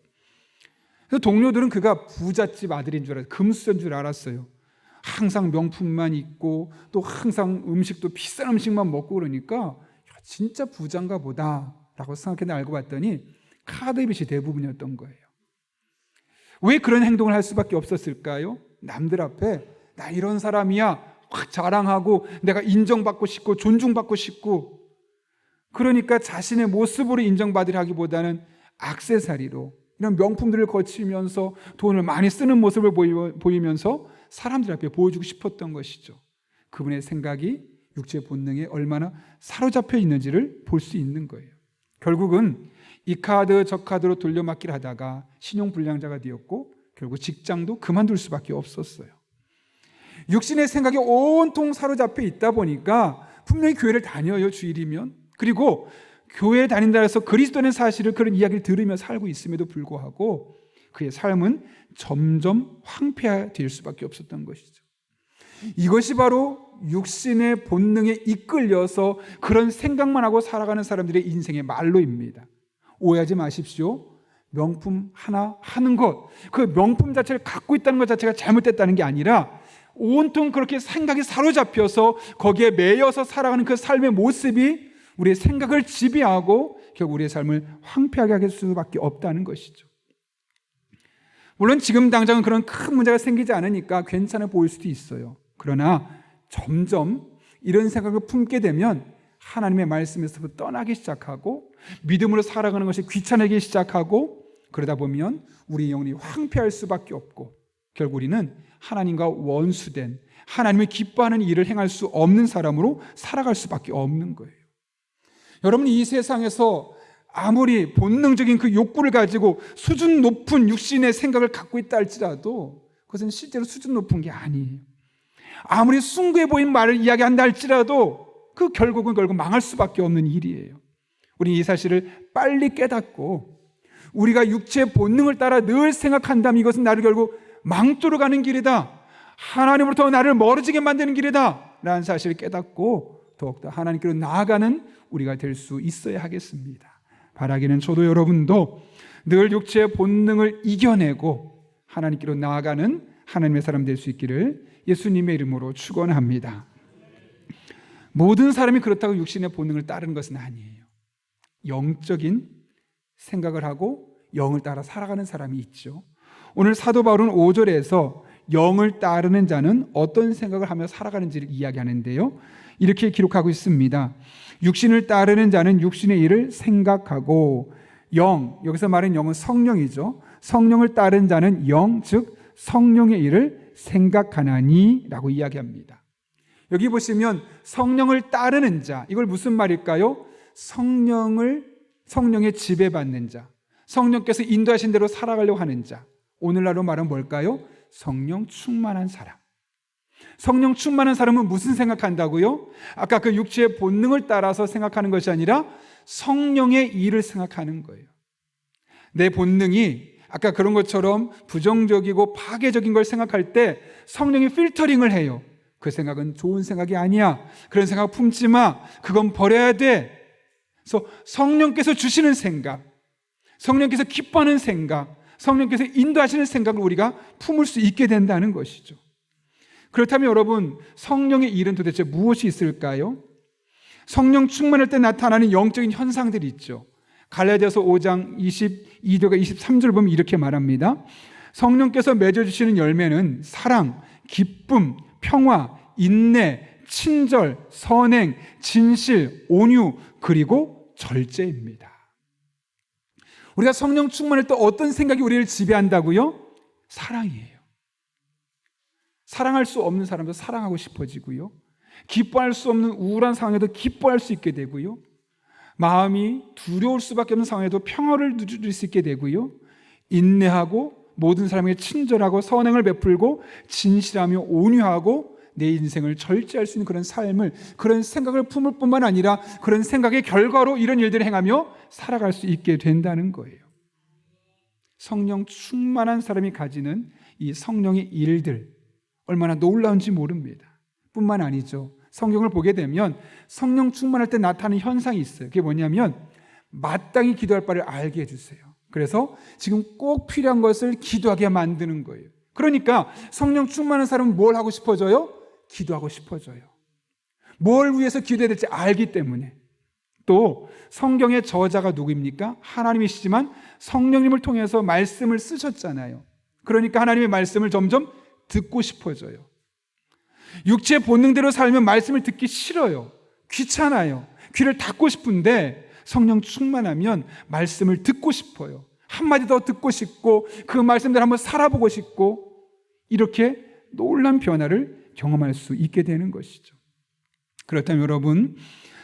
그래서 동료들은 그가 부잣집 아들인 줄 알았어요. 금수저인 줄 알았어요. 항상 명품만 입고 또 항상 음식도 비싼 음식만 먹고 그러니까 진짜 부자인가 보다 라고 생각했는데 알고 봤더니 카드빚이 대부분이었던 거예요. 왜 그런 행동을 할 수밖에 없었을까요? 남들 앞에 나 이런 사람이야 확 자랑하고 내가 인정받고 싶고 존중받고 싶고, 그러니까 자신의 모습으로 인정받으려 하기보다는 액세서리로 이런 명품들을 거치면서 돈을 많이 쓰는 모습을 보이면서 사람들 앞에 보여주고 싶었던 것이죠. 그분의 생각이 육체의 본능에 얼마나 사로잡혀 있는지를 볼 수 있는 거예요. 결국은 이 카드 저 카드로 돌려막기를 하다가 신용불량자가 되었고 결국 직장도 그만둘 수밖에 없었어요. 육신의 생각에 온통 사로잡혀 있다 보니까 분명히 교회를 다녀요, 주일이면. 그리고 교회에 다닌다 해서 그리스도는 사실을 그런 이야기를 들으며 살고 있음에도 불구하고 그의 삶은 점점 황폐화될 수밖에 없었던 것이죠. 이것이 바로 육신의 본능에 이끌려서 그런 생각만 하고 살아가는 사람들의 인생의 말로입니다. 오해하지 마십시오. 명품 하나 하는 것, 그 명품 자체를 갖고 있다는 것 자체가 잘못됐다는 게 아니라 온통 그렇게 생각이 사로잡혀서 거기에 매여서 살아가는 그 삶의 모습이 우리의 생각을 지배하고 결국 우리의 삶을 황폐하게 할 수밖에 없다는 것이죠. 물론 지금 당장은 그런 큰 문제가 생기지 않으니까 괜찮아 보일 수도 있어요. 그러나 점점 이런 생각을 품게 되면 하나님의 말씀에서 떠나기 시작하고 믿음으로 살아가는 것이 귀찮아지기 시작하고 그러다 보면 우리 영혼이 황폐할 수밖에 없고 결국 우리는 하나님과 원수된, 하나님을 기뻐하는 일을 행할 수 없는 사람으로 살아갈 수밖에 없는 거예요. 여러분이 이 세상에서 아무리 본능적인 그 욕구를 가지고 수준 높은 육신의 생각을 갖고 있다 할지라도 그것은 실제로 수준 높은 게 아니에요. 아무리 숭고해 보이는 말을 이야기한다 할지라도 그 결국 망할 수밖에 없는 일이에요. 우리는 이 사실을 빨리 깨닫고 우리가 육체의 본능을 따라 늘 생각한다면 이것은 나를 결국 망토로 가는 길이다, 하나님으로부터 나를 멀어지게 만드는 길이다 라는 사실을 깨닫고 더욱더 하나님께로 나아가는 우리가 될 수 있어야 하겠습니다. 바라기는 저도 여러분도 늘 육체의 본능을 이겨내고 하나님께로 나아가는 하나님의 사람 될 수 있기를 예수님의 이름으로 축원합니다. 모든 사람이 그렇다고 육신의 본능을 따르는 것은 아니에요. 영적인 생각을 하고 영을 따라 살아가는 사람이 있죠. 오늘 사도 바울은 5절에서 영을 따르는 자는 어떤 생각을 하며 살아가는지를 이야기하는데요. 이렇게 기록하고 있습니다. 육신을 따르는 자는 육신의 일을 생각하고 여기서 말하는 영은 성령이죠. 성령을 따른 자는 즉 성령의 일을 생각하나니 라고 이야기합니다. 여기 보시면 성령을 따르는 자, 이걸 무슨 말일까요? 성령의 지배받는 자, 성령께서 인도하신 대로 살아가려고 하는 자, 오늘날로 말하면 뭘까요? 성령 충만한 사람. 성령 충만한 사람은 무슨 생각한다고요? 아까 그 육체의 본능을 따라서 생각하는 것이 아니라 성령의 일을 생각하는 거예요. 내 본능이 아까 그런 것처럼 부정적이고 파괴적인 걸 생각할 때 성령이 필터링을 해요. 그 생각은 좋은 생각이 아니야. 그런 생각 품지 마. 그건 버려야 돼. 그래서 성령께서 주시는 생각, 성령께서 기뻐하는 생각, 성령께서 인도하시는 생각을 우리가 품을 수 있게 된다는 것이죠. 그렇다면 여러분, 성령의 일은 도대체 무엇이 있을까요? 성령 충만할 때 나타나는 영적인 현상들이 있죠. 갈라디아서 5장 22절과 23절 보면 이렇게 말합니다. 성령께서 맺어주시는 열매는 사랑, 기쁨, 평화, 인내, 친절, 선행, 진실, 온유, 그리고 절제입니다. 우리가 성령 충만할 때 어떤 생각이 우리를 지배한다고요? 사랑이에요. 사랑할 수 없는 사람도 사랑하고 싶어지고요. 기뻐할 수 없는 우울한 상황에도 기뻐할 수 있게 되고요. 마음이 두려울 수밖에 없는 상황에도 평화를 누릴 수 있게 되고요. 인내하고 모든 사람에게 친절하고 선행을 베풀고 진실하며 온유하고 내 인생을 절제할 수 있는 그런 삶을, 그런 생각을 품을 뿐만 아니라 그런 생각의 결과로 이런 일들을 행하며 살아갈 수 있게 된다는 거예요. 성령 충만한 사람이 가지는 이 성령의 일들, 얼마나 놀라운지 모릅니다. 뿐만 아니죠. 성경을 보게 되면 성령 충만할 때 나타나는 현상이 있어요. 그게 뭐냐면 마땅히 기도할 바를 알게 해주세요. 그래서 지금 꼭 필요한 것을 기도하게 만드는 거예요. 그러니까 성령 충만한 사람은 뭘 하고 싶어져요? 기도하고 싶어져요. 뭘 위해서 기도해야 될지 알기 때문에. 또 성경의 저자가 누구입니까? 하나님이시지만 성령님을 통해서 말씀을 쓰셨잖아요. 그러니까 하나님의 말씀을 점점 듣고 싶어져요. 육체의 본능대로 살면 말씀을 듣기 싫어요. 귀찮아요. 귀를 닫고 싶은데 성령 충만하면 말씀을 듣고 싶어요. 한마디 더 듣고 싶고 그 말씀대로 한번 살아보고 싶고 이렇게 놀라운 변화를 경험할 수 있게 되는 것이죠. 그렇다면 여러분,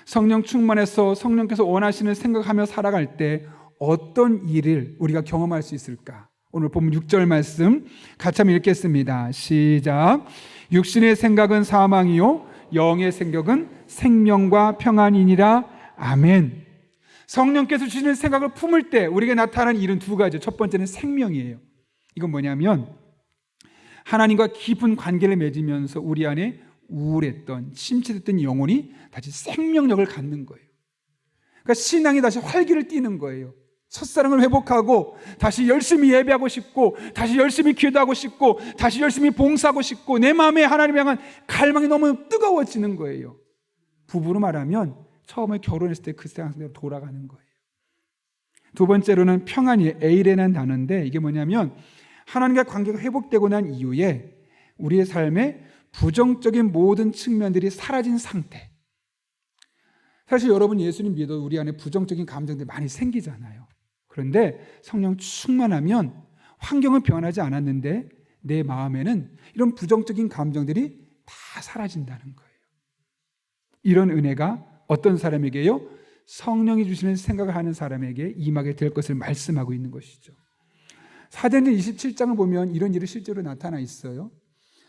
성령 충만해서 성령께서 원하시는 생각하며 살아갈 때 어떤 일을 우리가 경험할 수 있을까? 오늘 본문 6절 말씀 같이 한번 읽겠습니다. 시작. 육신의 생각은 사망이요 영의 생각은 생명과 평안이니라. 아멘. 성령께서 주시는 생각을 품을 때 우리에게 나타나는 일은 두 가지. 첫 번째는 생명이에요. 이건 뭐냐면 하나님과 깊은 관계를 맺으면서 우리 안에 우울했던 침체됐던 영혼이 다시 생명력을 갖는 거예요. 그러니까 신앙이 다시 활기를 띠는 거예요. 첫사랑을 회복하고 다시 열심히 예배하고 싶고 다시 열심히 기도하고 싶고 다시 열심히 봉사하고 싶고 내 마음에 하나님 향한 갈망이 너무 뜨거워지는 거예요. 부부로 말하면 처음에 결혼했을 때 그 상태로 돌아가는 거예요. 두 번째로는 평안이에요. 에이레라는 단어인데 이게 뭐냐면 하나님과 관계가 회복되고 난 이후에 우리의 삶에 부정적인 모든 측면들이 사라진 상태. 사실 여러분 예수님 믿어도 우리 안에 부정적인 감정들이 많이 생기잖아요. 그런데 성령 충만하면 환경은 변하지 않았는데 내 마음에는 이런 부정적인 감정들이 다 사라진다는 거예요. 이런 은혜가 어떤 사람에게요? 성령이 주시는 생각을 하는 사람에게 임하게 될 것을 말씀하고 있는 것이죠. 사도행전 27장을 보면 이런 일이 실제로 나타나 있어요.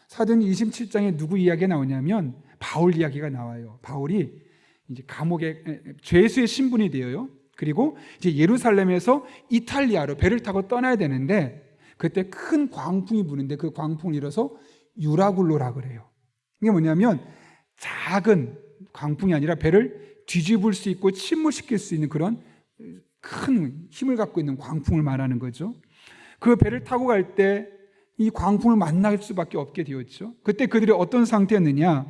사도행전 27장에 누구 이야기가 나오냐면 바울 이야기가 나와요. 바울이 이제 감옥에 죄수의 신분이 되어요. 그리고 이제 예루살렘에서 이탈리아로 배를 타고 떠나야 되는데 그때 큰 광풍이 부는데 그 광풍을 일어서 유라굴로라 그래요. 이게 뭐냐면 작은 광풍이 아니라 배를 뒤집을 수 있고 침몰시킬 수 있는 그런 큰 힘을 갖고 있는 광풍을 말하는 거죠. 그 배를 타고 갈 때 이 광풍을 만날 수밖에 없게 되었죠. 그때 그들이 어떤 상태였느냐?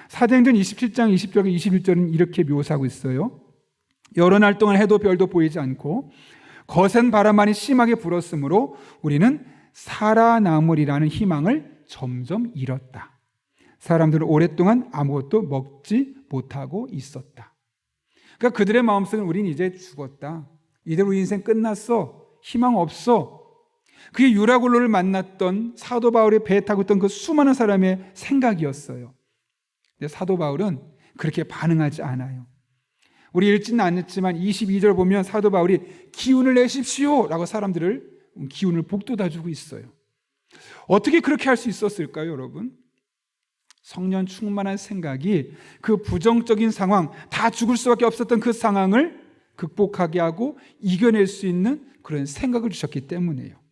사도행전 27장 20절과 21절은 이렇게 묘사하고 있어요. 여러 날 동안 해도 별도 보이지 않고 거센 바람만이 심하게 불었으므로 우리는 살아남으리라는 희망을 점점 잃었다. 사람들은 오랫동안 아무것도 먹지 못하고 있었다. 그러니까 그들의 마음속은 우린 이제 죽었다. 이대로 우리 인생 끝났어. 희망 없어. 그게 유라굴로를 만났던 사도 바울의 배에 타고 있던 그 수많은 사람의 생각이었어요. 근데 사도 바울은 그렇게 반응하지 않아요. 우리 읽지는 않았지만 22절 보면 사도 바울이 기운을 내십시오 라고 사람들을 기운을 북돋아주고 있어요. 어떻게 그렇게 할 수 있었을까요, 여러분? 성령 충만한 생각이 그 부정적인 상황, 다 죽을 수밖에 없었던 그 상황을 극복하게 하고 이겨낼 수 있는 그런 생각을 주셨기 때문이에요.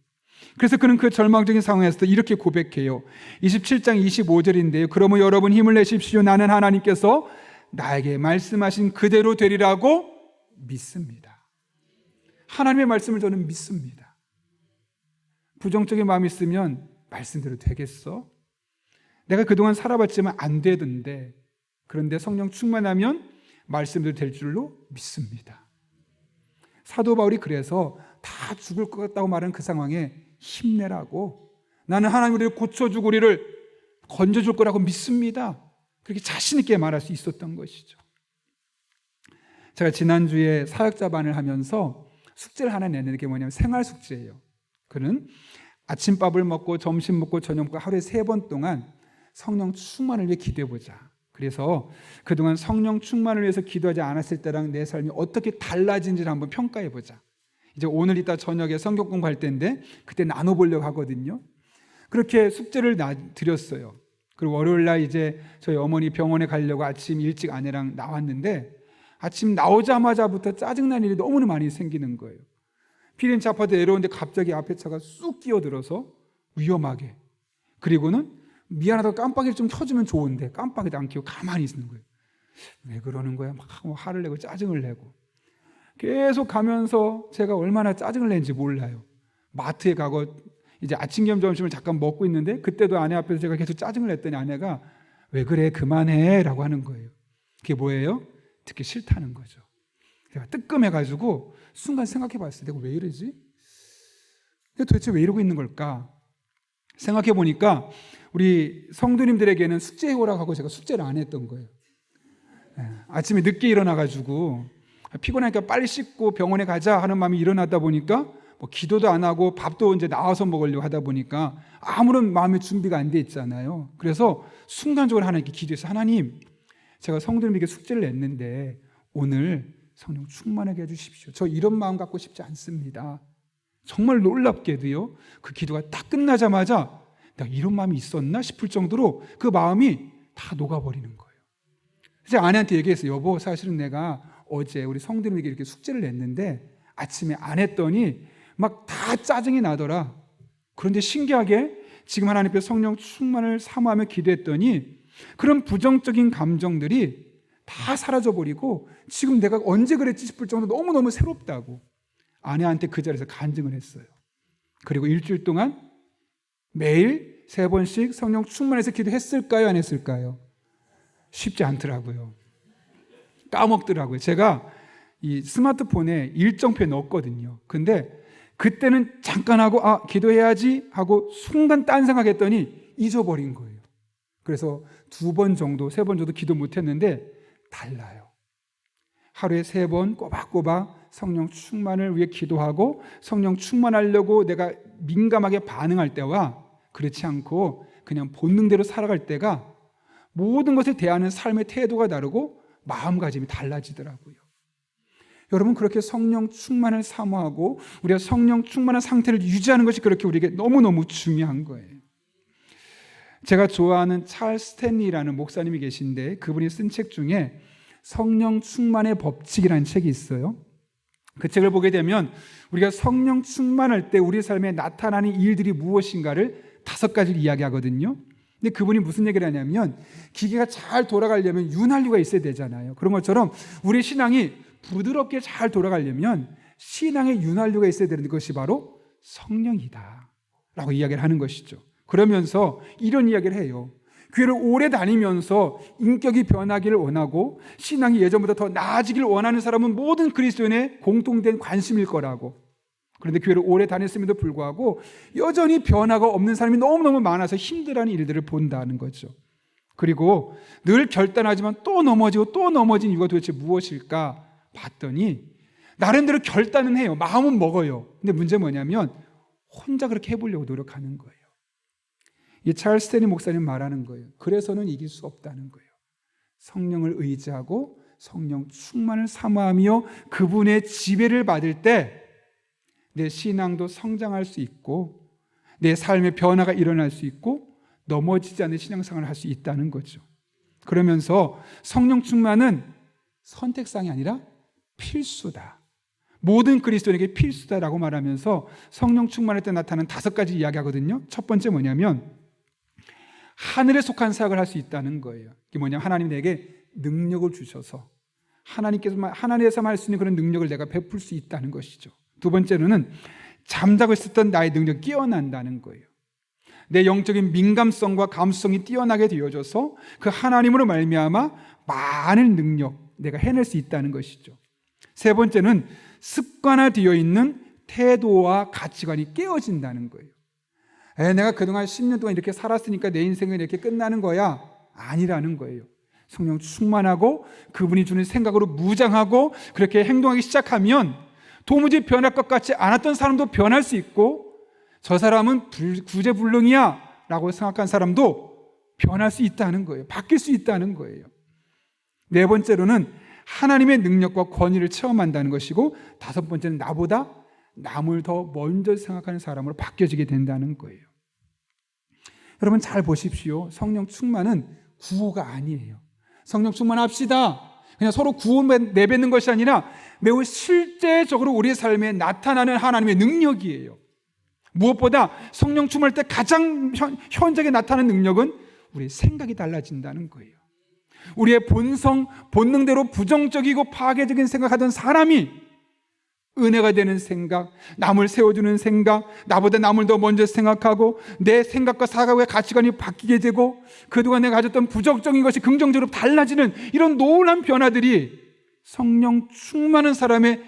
그래서 그는 그 절망적인 상황에서도 이렇게 고백해요. 27장 25절인데요. 그러므로 여러분 힘을 내십시오. 나는 하나님께서 나에게 말씀하신 그대로 되리라고 믿습니다. 하나님의 말씀을 저는 믿습니다. 부정적인 마음이 있으면 말씀대로 되겠어? 내가 그동안 살아봤지만 안 되던데, 그런데 성령 충만하면 말씀대로 될 줄로 믿습니다. 사도 바울이 그래서 다 죽을 것 같다고 말하는 그 상황에 힘내라고, 나는 하나님 우리를 고쳐주고 우리를 건져줄 거라고 믿습니다. 그렇게 자신 있게 말할 수 있었던 것이죠. 제가 지난주에 사역자반을 하면서 숙제를 하나 냈는데 그게 뭐냐면 생활 숙제예요. 그는 아침밥을 먹고 점심 먹고 저녁 먹고 하루에 3번 동안 성령 충만을 위해 기도해보자. 그래서 그동안 성령 충만을 위해서 기도하지 않았을 때랑 내 삶이 어떻게 달라진지를 한번 평가해보자. 이제 오늘 이따 저녁에 성경 공부할 때인데 그때 나눠보려고 하거든요. 그렇게 숙제를 드렸어요. 그리고 월요일 날 이제 저희 어머니 병원에 가려고 아침 일찍 아내랑 나왔는데 아침 나오자마자부터 짜증난 일이 너무나 많이 생기는 거예요. 피렌체 아파트 내려오는데 갑자기 앞에 차가 쑥 끼어들어서 위험하게, 그리고는 미안하다고 깜빡이를 좀 켜주면 좋은데 깜빡이도 안 켜고 가만히 있는 거예요. 왜 그러는 거야? 막 화를 내고 짜증을 내고 계속 가면서 제가 얼마나 짜증을 낸지 몰라요. 마트에 가고 이제 아침 겸 점심을 잠깐 먹고 있는데 그때도 아내 앞에서 제가 계속 짜증을 냈더니 아내가 왜 그래 그만해 라고 하는 거예요. 그게 뭐예요? 듣기 싫다는 거죠. 제가 뜨끔해가지고 순간 생각해 봤어요. 내가 왜 이러지? 내가 도대체 왜 이러고 있는 걸까? 생각해 보니까 우리 성도님들에게는 숙제해오라고 하고 제가 숙제를 안 했던 거예요. 아침에 늦게 일어나가지고 피곤하니까 빨리 씻고 병원에 가자 하는 마음이 일어나다 보니까 뭐 기도도 안 하고 밥도 이제 나와서 먹으려고 하다 보니까 아무런 마음의 준비가 안 돼 있잖아요. 그래서 순간적으로 하나님께 기도해서 하나님, 제가 성도님에게 숙제를 냈는데 오늘 성령 충만하게 해주십시오. 저 이런 마음 갖고 싶지 않습니다. 정말 놀랍게도요, 그 기도가 딱 끝나자마자 내가 이런 마음이 있었나 싶을 정도로 그 마음이 다 녹아버리는 거예요. 이제 아내한테 얘기했어요. 여보, 사실은 내가 어제 우리 성도님에게 이렇게 숙제를 냈는데 아침에 안 했더니 막 다 짜증이 나더라. 그런데 신기하게 지금 하나님 앞에 성령 충만을 사모하며 기도했더니 그런 부정적인 감정들이 다 사라져버리고 지금 내가 언제 그랬지 싶을 정도로 너무너무 새롭다고 아내한테 그 자리에서 간증을 했어요. 그리고 일주일 동안 매일 3번씩 성령 충만해서 기도했을까요? 안 했을까요? 쉽지 않더라고요. 까먹더라고요. 제가 이 스마트폰에 일정표에 넣었거든요. 근데 그때는 잠깐 하고 기도해야지 하고 순간 딴 생각했더니 잊어버린 거예요. 그래서 2번 정도, 3번 정도 기도 못했는데 달라요. 하루에 3번 꼬박꼬박 성령 충만을 위해 기도하고 성령 충만하려고 내가 민감하게 반응할 때와 그렇지 않고 그냥 본능대로 살아갈 때가 모든 것에 대하는 삶의 태도가 다르고 마음가짐이 달라지더라고요. 여러분, 그렇게 성령 충만을 사모하고 우리가 성령 충만한 상태를 유지하는 것이 그렇게 우리에게 너무너무 중요한 거예요. 제가 좋아하는 찰스 스탠리라는 목사님이 계신데 그분이 쓴 책 중에 성령 충만의 법칙이라는 책이 있어요. 그 책을 보게 되면 우리가 성령 충만할 때 우리 삶에 나타나는 일들이 무엇인가를 5가지를 이야기하거든요. 근데 그분이 무슨 얘기를 하냐면 기계가 잘 돌아가려면 윤활유가 있어야 되잖아요. 그런 것처럼 우리 신앙이 부드럽게 잘 돌아가려면 신앙의 윤활유가 있어야 되는 것이 바로 성령이다. 라고 이야기를 하는 것이죠. 그러면서 이런 이야기를 해요. 교회를 오래 다니면서 인격이 변하기를 원하고 신앙이 예전보다 더 나아지기를 원하는 사람은 모든 그리스도인의 공통된 관심일 거라고. 그런데 교회를 오래 다녔음에도 불구하고 여전히 변화가 없는 사람이 너무너무 많아서 힘들어하는 일들을 본다는 거죠. 그리고 늘 결단하지만 또 넘어지고 또 넘어진 이유가 도대체 무엇일까 봤더니 나름대로 결단은 해요. 마음은 먹어요. 근데 문제는 뭐냐면 혼자 그렇게 해보려고 노력하는 거예요. 이 찰스 스탠리 목사님 말하는 거예요. 그래서는 이길 수 없다는 거예요. 성령을 의지하고 성령 충만을 사모하며 그분의 지배를 받을 때 내 신앙도 성장할 수 있고 내 삶의 변화가 일어날 수 있고 넘어지지 않는 신앙생활을 할 수 있다는 거죠. 그러면서 성령 충만은 선택사항이 아니라 필수다. 모든 그리스도인에게 필수다라고 말하면서 성령 충만할 때 나타나는 5가지 이야기하거든요. 첫 번째 뭐냐면 하늘에 속한 사역을 할 수 있다는 거예요. 이게 뭐냐면 하나님 내게 능력을 주셔서 하나님에서만 할 수 있는 그런 능력을 내가 베풀 수 있다는 것이죠. 두 번째로는 잠자고 있었던 나의 능력이 깨어난다는 거예요. 내 영적인 민감성과 감수성이 뛰어나게 되어져서 그 하나님으로 말미암아 많은 능력 내가 해낼 수 있다는 것이죠. 세 번째는 습관화되어 있는 태도와 가치관이 깨어진다는 거예요. 내가 그동안 10년 동안 이렇게 살았으니까 내 인생은 이렇게 끝나는 거야. 아니라는 거예요. 성령 충만하고 그분이 주는 생각으로 무장하고 그렇게 행동하기 시작하면 도무지 변할 것 같지 않았던 사람도 변할 수 있고 저 사람은 구제불능이야 라고 생각한 사람도 변할 수 있다는 거예요. 바뀔 수 있다는 거예요. 네 번째로는 하나님의 능력과 권위를 체험한다는 것이고 다섯 번째는 나보다 남을 더 먼저 생각하는 사람으로 바뀌어지게 된다는 거예요. 여러분 잘 보십시오. 성령 충만은 구호가 아니에요. 성령 충만합시다. 그냥 서로 구호 내뱉는 것이 아니라 매우 실제적으로 우리의 삶에 나타나는 하나님의 능력이에요. 무엇보다 성령 충만할 때 가장 현장에 나타나는 능력은 우리의 생각이 달라진다는 거예요. 우리의 본능대로 부정적이고 파괴적인 생각하던 사람이 은혜가 되는 생각, 남을 세워주는 생각, 나보다 남을 더 먼저 생각하고 내 생각과 사고의 가치관이 바뀌게 되고 그동안 내가 가졌던 부정적인 것이 긍정적으로 달라지는 이런 놀라운 변화들이 성령 충만한 사람의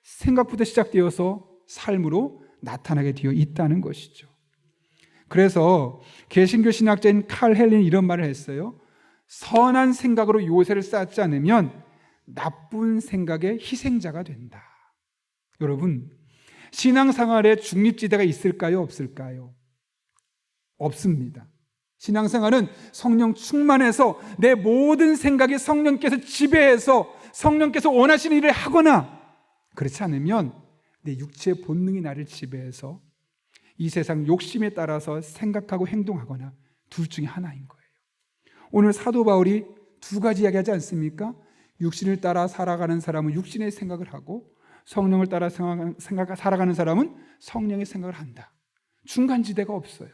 생각부터 시작되어서 삶으로 나타나게 되어 있다는 것이죠. 그래서 개신교 신학자인 칼 헬린이 이런 말을 했어요. 선한 생각으로 요새를 쌓지 않으면 나쁜 생각의 희생자가 된다. 여러분, 신앙생활에 중립지대가 있을까요? 없을까요? 없습니다. 신앙생활은 성령 충만해서 내 모든 생각이 성령께서 지배해서 성령께서 원하시는 일을 하거나 그렇지 않으면 내 육체의 본능이 나를 지배해서 이 세상 욕심에 따라서 생각하고 행동하거나 둘 중에 하나인 거예요. 오늘 사도 바울이 2가지 이야기하지 않습니까? 육신을 따라 살아가는 사람은 육신의 생각을 하고 성령을 따라 살아가는 사람은 성령의 생각을 한다. 중간지대가 없어요.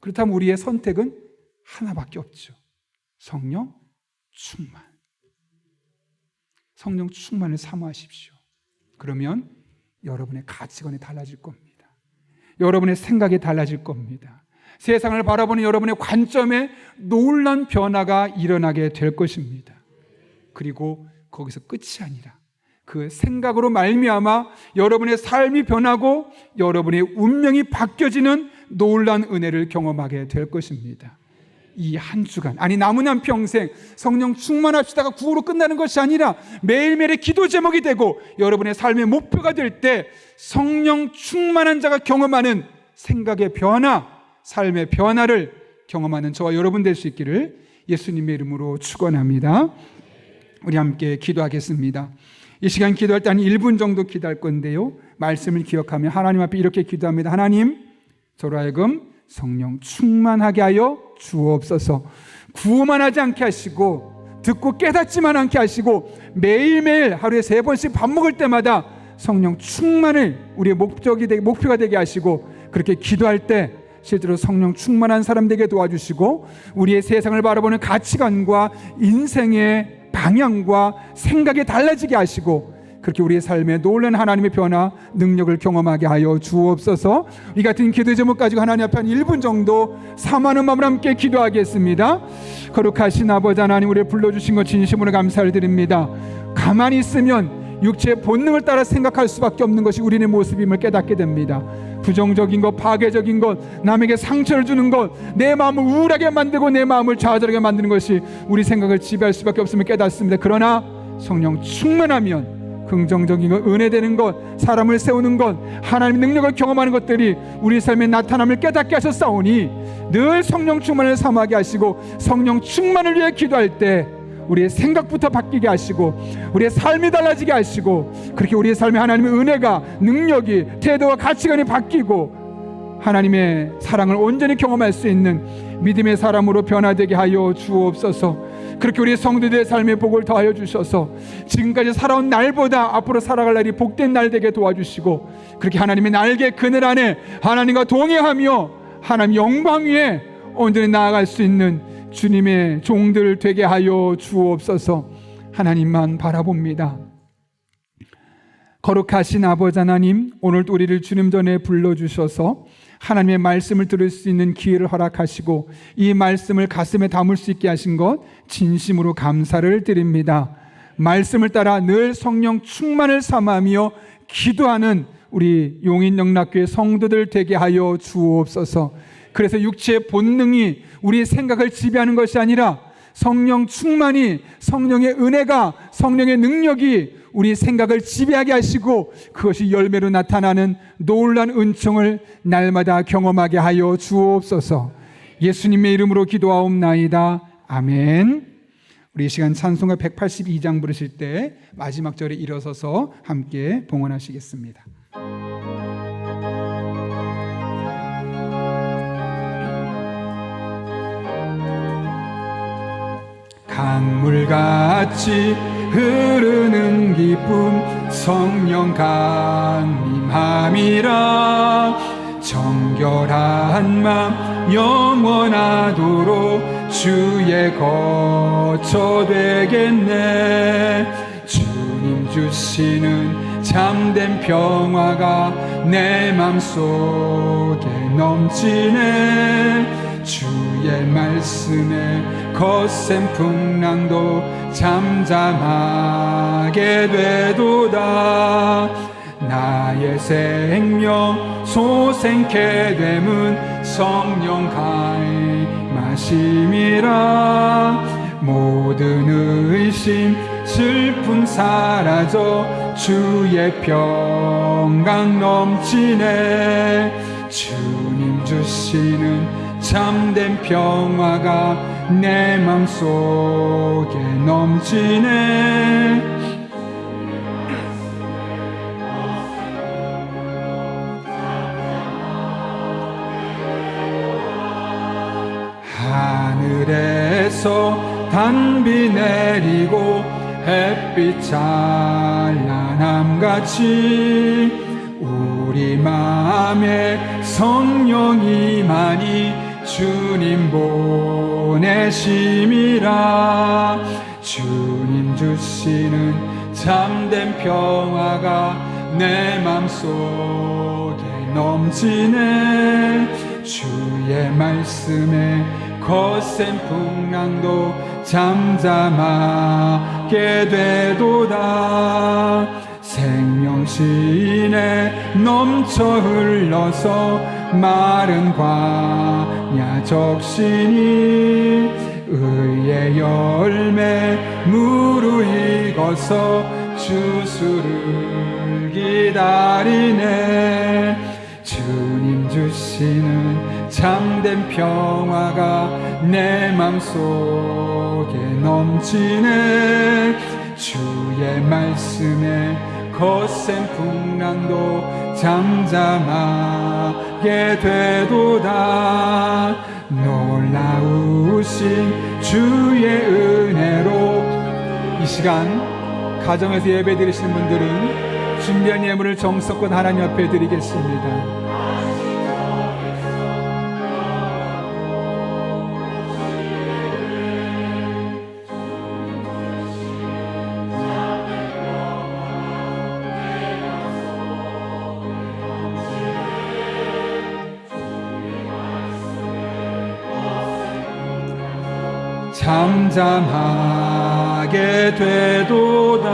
그렇다면 우리의 선택은 하나밖에 없죠. 성령 충만. 성령 충만을 사모하십시오. 그러면 여러분의 가치관이 달라질 겁니다. 여러분의 생각이 달라질 겁니다. 세상을 바라보는 여러분의 관점에 놀라운 변화가 일어나게 될 것입니다. 그리고 거기서 끝이 아니라 그 생각으로 말미암아 여러분의 삶이 변하고 여러분의 운명이 바뀌어지는 놀라운 은혜를 경험하게 될 것입니다. 이 한 주간, 아니 남은 한 평생 성령 충만합시다가 구호로 끝나는 것이 아니라 매일매일의 기도 제목이 되고 여러분의 삶의 목표가 될 때 성령 충만한 자가 경험하는 생각의 변화, 삶의 변화를 경험하는 저와 여러분 될 수 있기를 예수님의 이름으로 축원합니다. 우리 함께 기도하겠습니다. 이 시간 기도할 때 한 1분 정도 기도할 건데요, 말씀을 기억하며 하나님 앞에 이렇게 기도합니다. 하나님, 저로 하여금 성령 충만하게 하여 주옵소서. 구호만 하지 않게 하시고 듣고 깨닫지만 않게 하시고 매일매일 하루에 3번씩 밥 먹을 때마다 성령 충만을 우리의 목표가 되게 하시고 그렇게 기도할 때 실제로 성령 충만한 사람 되게 도와주시고 우리의 세상을 바라보는 가치관과 인생의 방향과 생각이 달라지게 하시고 그렇게 우리의 삶에 놀라운 하나님의 변화, 능력을 경험하게 하여 주옵소서. 이 같은 기도 제목 가지고 하나님 앞에 한 1분 정도 사모하는 마음으로 함께 기도하겠습니다. 거룩하신 아버지 하나님, 우리를 불러주신 것 진심으로 감사를 드립니다. 가만히 있으면 육체의 본능을 따라 생각할 수밖에 없는 것이 우리의 모습임을 깨닫게 됩니다. 부정적인 것, 파괴적인 것, 남에게 상처를 주는 것, 내 마음을 우울하게 만들고 내 마음을 좌절하게 만드는 것이 우리 생각을 지배할 수밖에 없음을 깨닫습니다. 그러나 성령 충만하면 긍정적인 것, 은혜되는 것, 사람을 세우는 것, 하나님의 능력을 경험하는 것들이 우리 삶에 나타남을 깨닫게 하셨사오니 늘 성령 충만을 삼하게 하시고 성령 충만을 위해 기도할 때 우리의 생각부터 바뀌게 하시고 우리의 삶이 달라지게 하시고, 그렇게 우리의 삶에 하나님의 은혜가, 능력이, 태도와 가치관이 바뀌고 하나님의 사랑을 온전히 경험할 수 있는 믿음의 사람으로 변화되게 하여 주옵소서. 그렇게 우리의 성도들의 삶에 복을 더하여 주셔서 지금까지 살아온 날보다 앞으로 살아갈 날이 복된 날 되게 도와주시고, 그렇게 하나님의 날개 그늘 안에 하나님과 동행하며 하나님 영광 위에 온전히 나아갈 수 있는 주님의 종들 되게 하여 주옵소서. 하나님만 바라봅니다. 거룩하신 아버지 하나님, 오늘도 우리를 주님 전에 불러주셔서 하나님의 말씀을 들을 수 있는 기회를 허락하시고 이 말씀을 가슴에 담을 수 있게 하신 것 진심으로 감사를 드립니다. 말씀을 따라 늘 성령 충만을 삼으며 기도하는 우리 용인영락교회 성도들 되게 하여 주옵소서. 그래서 육체의 본능이 우리의 생각을 지배하는 것이 아니라 성령 충만이, 성령의 은혜가, 성령의 능력이 우리 생각을 지배하게 하시고 그것이 열매로 나타나는 놀라운 은총을 날마다 경험하게 하여 주옵소서. 예수님의 이름으로 기도하옵나이다. 아멘. 우리 이 시간 찬송가 182장 부르실 때 마지막 절에 일어서서 함께 봉헌하시겠습니다. 강물같이 흐르는 기쁨 성령 강림함이라. 정결한 맘 영원하도록 주의 거처 되겠네. 주님 주시는 참된 평화가 내 맘속에 넘치네. 주의 말씀에 거센 풍랑도 잠잠하게 되도다. 나의 생명 소생케 됨은 성령 가임하심이라. 모든 의심 슬픔 사라져 주의 평강 넘치네. 주님 주시는 참된 평화가 내 맘속에 넘치네. 하늘에서 단비 내리고 햇빛 찬란함같이 우리 마음에 성령이 많이 주님 보내심이라. 주님 주시는 참된 평화가 내 맘속에 넘치네. 주의 말씀에 거센 풍랑도 잠잠하게 되도다. 생명신에 넘쳐 흘러서 마른 광야 적신이 의의 열매 무르익어서 주수를 기다리네. 주님 주시는 참된 평화가 내 맘속에 넘치네. 주의 말씀에 거센 풍랑도 잠잠하게 되도다. 놀라우신 주의 은혜로. 이 시간 가정에서 예배 드리시는 분들은 준비한 예물을 정성껏 하나님 앞에 드리겠습니다. 잠잠하게 되도다.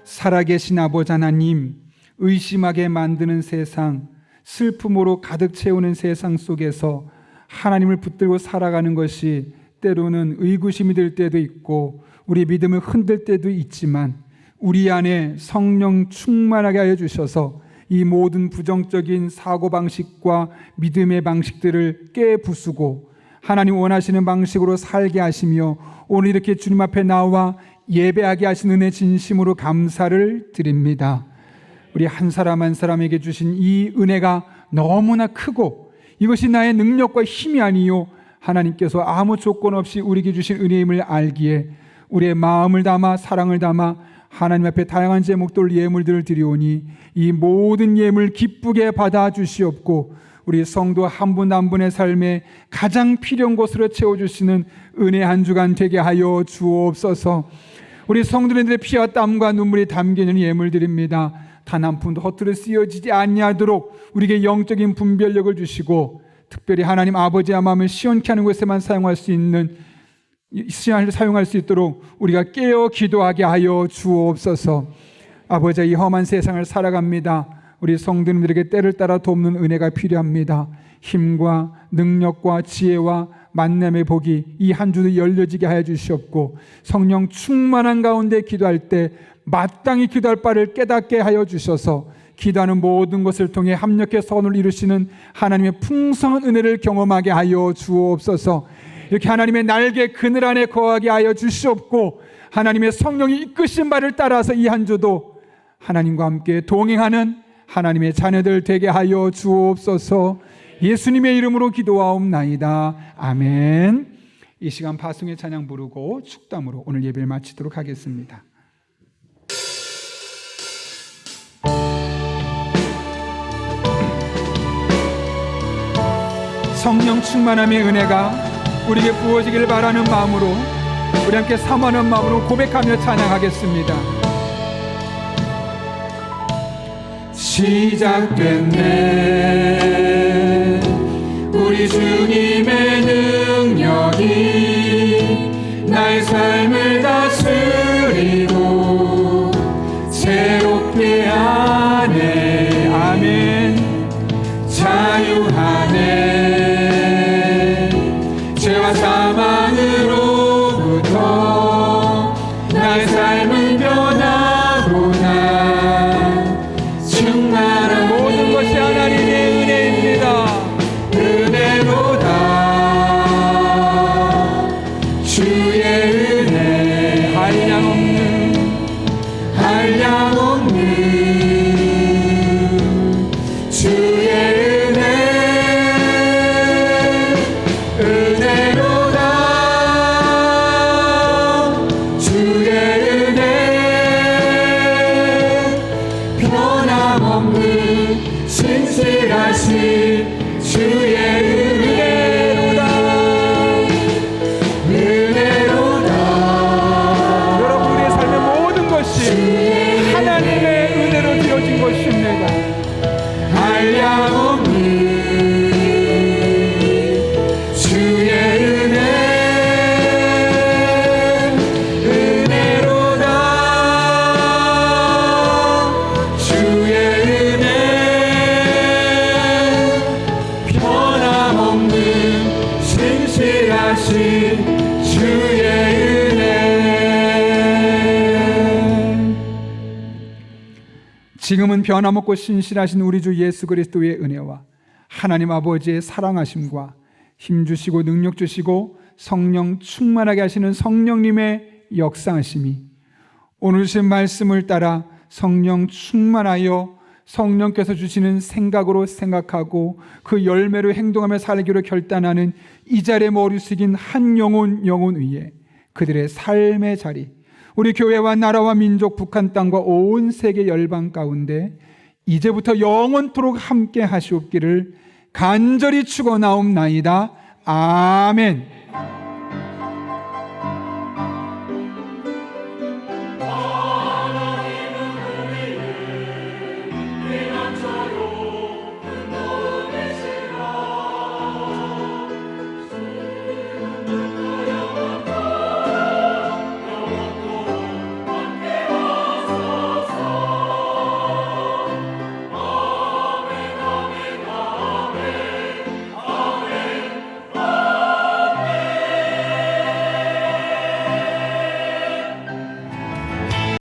살아계신 아버지 하나님, 의심하게 만드는 세상, 슬픔으로 가득 채우는 세상 속에서 하나님을 붙들고 살아가는 것이 때로는 의구심이 들 때도 있고 우리 믿음을 흔들 때도 있지만, 우리 안에 성령 충만하게 하여 주셔서 이 모든 부정적인 사고방식과 믿음의 방식들을 깨부수고 하나님 원하시는 방식으로 살게 하시며, 오늘 이렇게 주님 앞에 나와 예배하게 하신 은혜 진심으로 감사를 드립니다. 우리 한 사람 한 사람에게 주신 이 은혜가 너무나 크고, 이것이 나의 능력과 힘이 아니요 하나님께서 아무 조건 없이 우리에게 주신 은혜임을 알기에 우리의 마음을 담아 사랑을 담아 하나님 앞에 다양한 제목들 예물들을 드리오니 이 모든 예물 기쁘게 받아 주시옵고, 우리 성도 한 분 한 분의 삶에 가장 필요한 곳으로 채워주시는 은혜 한 주간 되게 하여 주옵소서. 우리 성도님들의 피와 땀과 눈물이 담기는 예물 드립니다. 단 한 푼도 허투루 쓰여지지 아니하도록 우리에게 영적인 분별력을 주시고, 특별히 하나님 아버지의 마음을 시원케 하는 곳에만 사용할 수 있도록 우리가 깨어 기도하게 하여 주옵소서. 아버지, 이 험한 세상을 살아갑니다. 우리 성도님들에게 때를 따라 돕는 은혜가 필요합니다. 힘과 능력과 지혜와 만남의 복이 이 한 주도 열려지게 하여 주시옵고, 성령 충만한 가운데 기도할 때 마땅히 기도할 바를 깨닫게 하여 주셔서 기도하는 모든 것을 통해 합력해 선을 이루시는 하나님의 풍성한 은혜를 경험하게 하여 주옵소서. 이렇게 하나님의 날개 그늘 안에 거하게 하여 주시옵고, 하나님의 성령이 이끄신 바를 따라서 이 한 주도 하나님과 함께 동행하는 하나님의 자녀들 되게 하여 주옵소서. 예수님의 이름으로 기도하옵나이다. 아멘. 이 시간 파송의 찬양 부르고 축담으로 오늘 예배를 마치도록 하겠습니다. 성령 충만함의 은혜가 우리에게 부어지기를 바라는 마음으로 우리 함께 사모하는 마음으로 고백하며 찬양하겠습니다. 시작됐네 우리 주님의 능력이 나의 삶을 다스리고 새롭게 하네. 아멘. 자유하네 죄와 사망으로부터 나의 삶은 변하구나. 충만한 모든 것이 하나님의 은혜입니다. 은혜로다 주의 은혜 한량없는 주의 은혜 은혜로다 주의 은혜 변함없는 신실하신 주의 은혜로다 은혜로다. 여러분, 우리의 삶의 모든 것이 하나님의 은혜로 되어진 것입니다. 한량없는 주의 은혜 은혜로다 주의 은혜 변함없는 신실하신 주의 은혜. 지금은 변함없고 신실하신 우리 주 예수 그리스도의 은혜와 하나님 아버지의 사랑하심과 힘주시고 능력 주시고 성령 충만하게 하시는 성령님의 역사하심이 오늘 주신 말씀을 따라 성령 충만하여 성령께서 주시는 생각으로 생각하고 그 열매로 행동하며 살기로 결단하는 이 자리에 머리 숙인 한 영혼 위에 그들의 삶의 자리, 우리 교회와 나라와 민족 북한 땅과 온 세계 열방 가운데 이제부터 영원토록 함께 하시옵기를 간절히 축원하옵나이다. 아멘.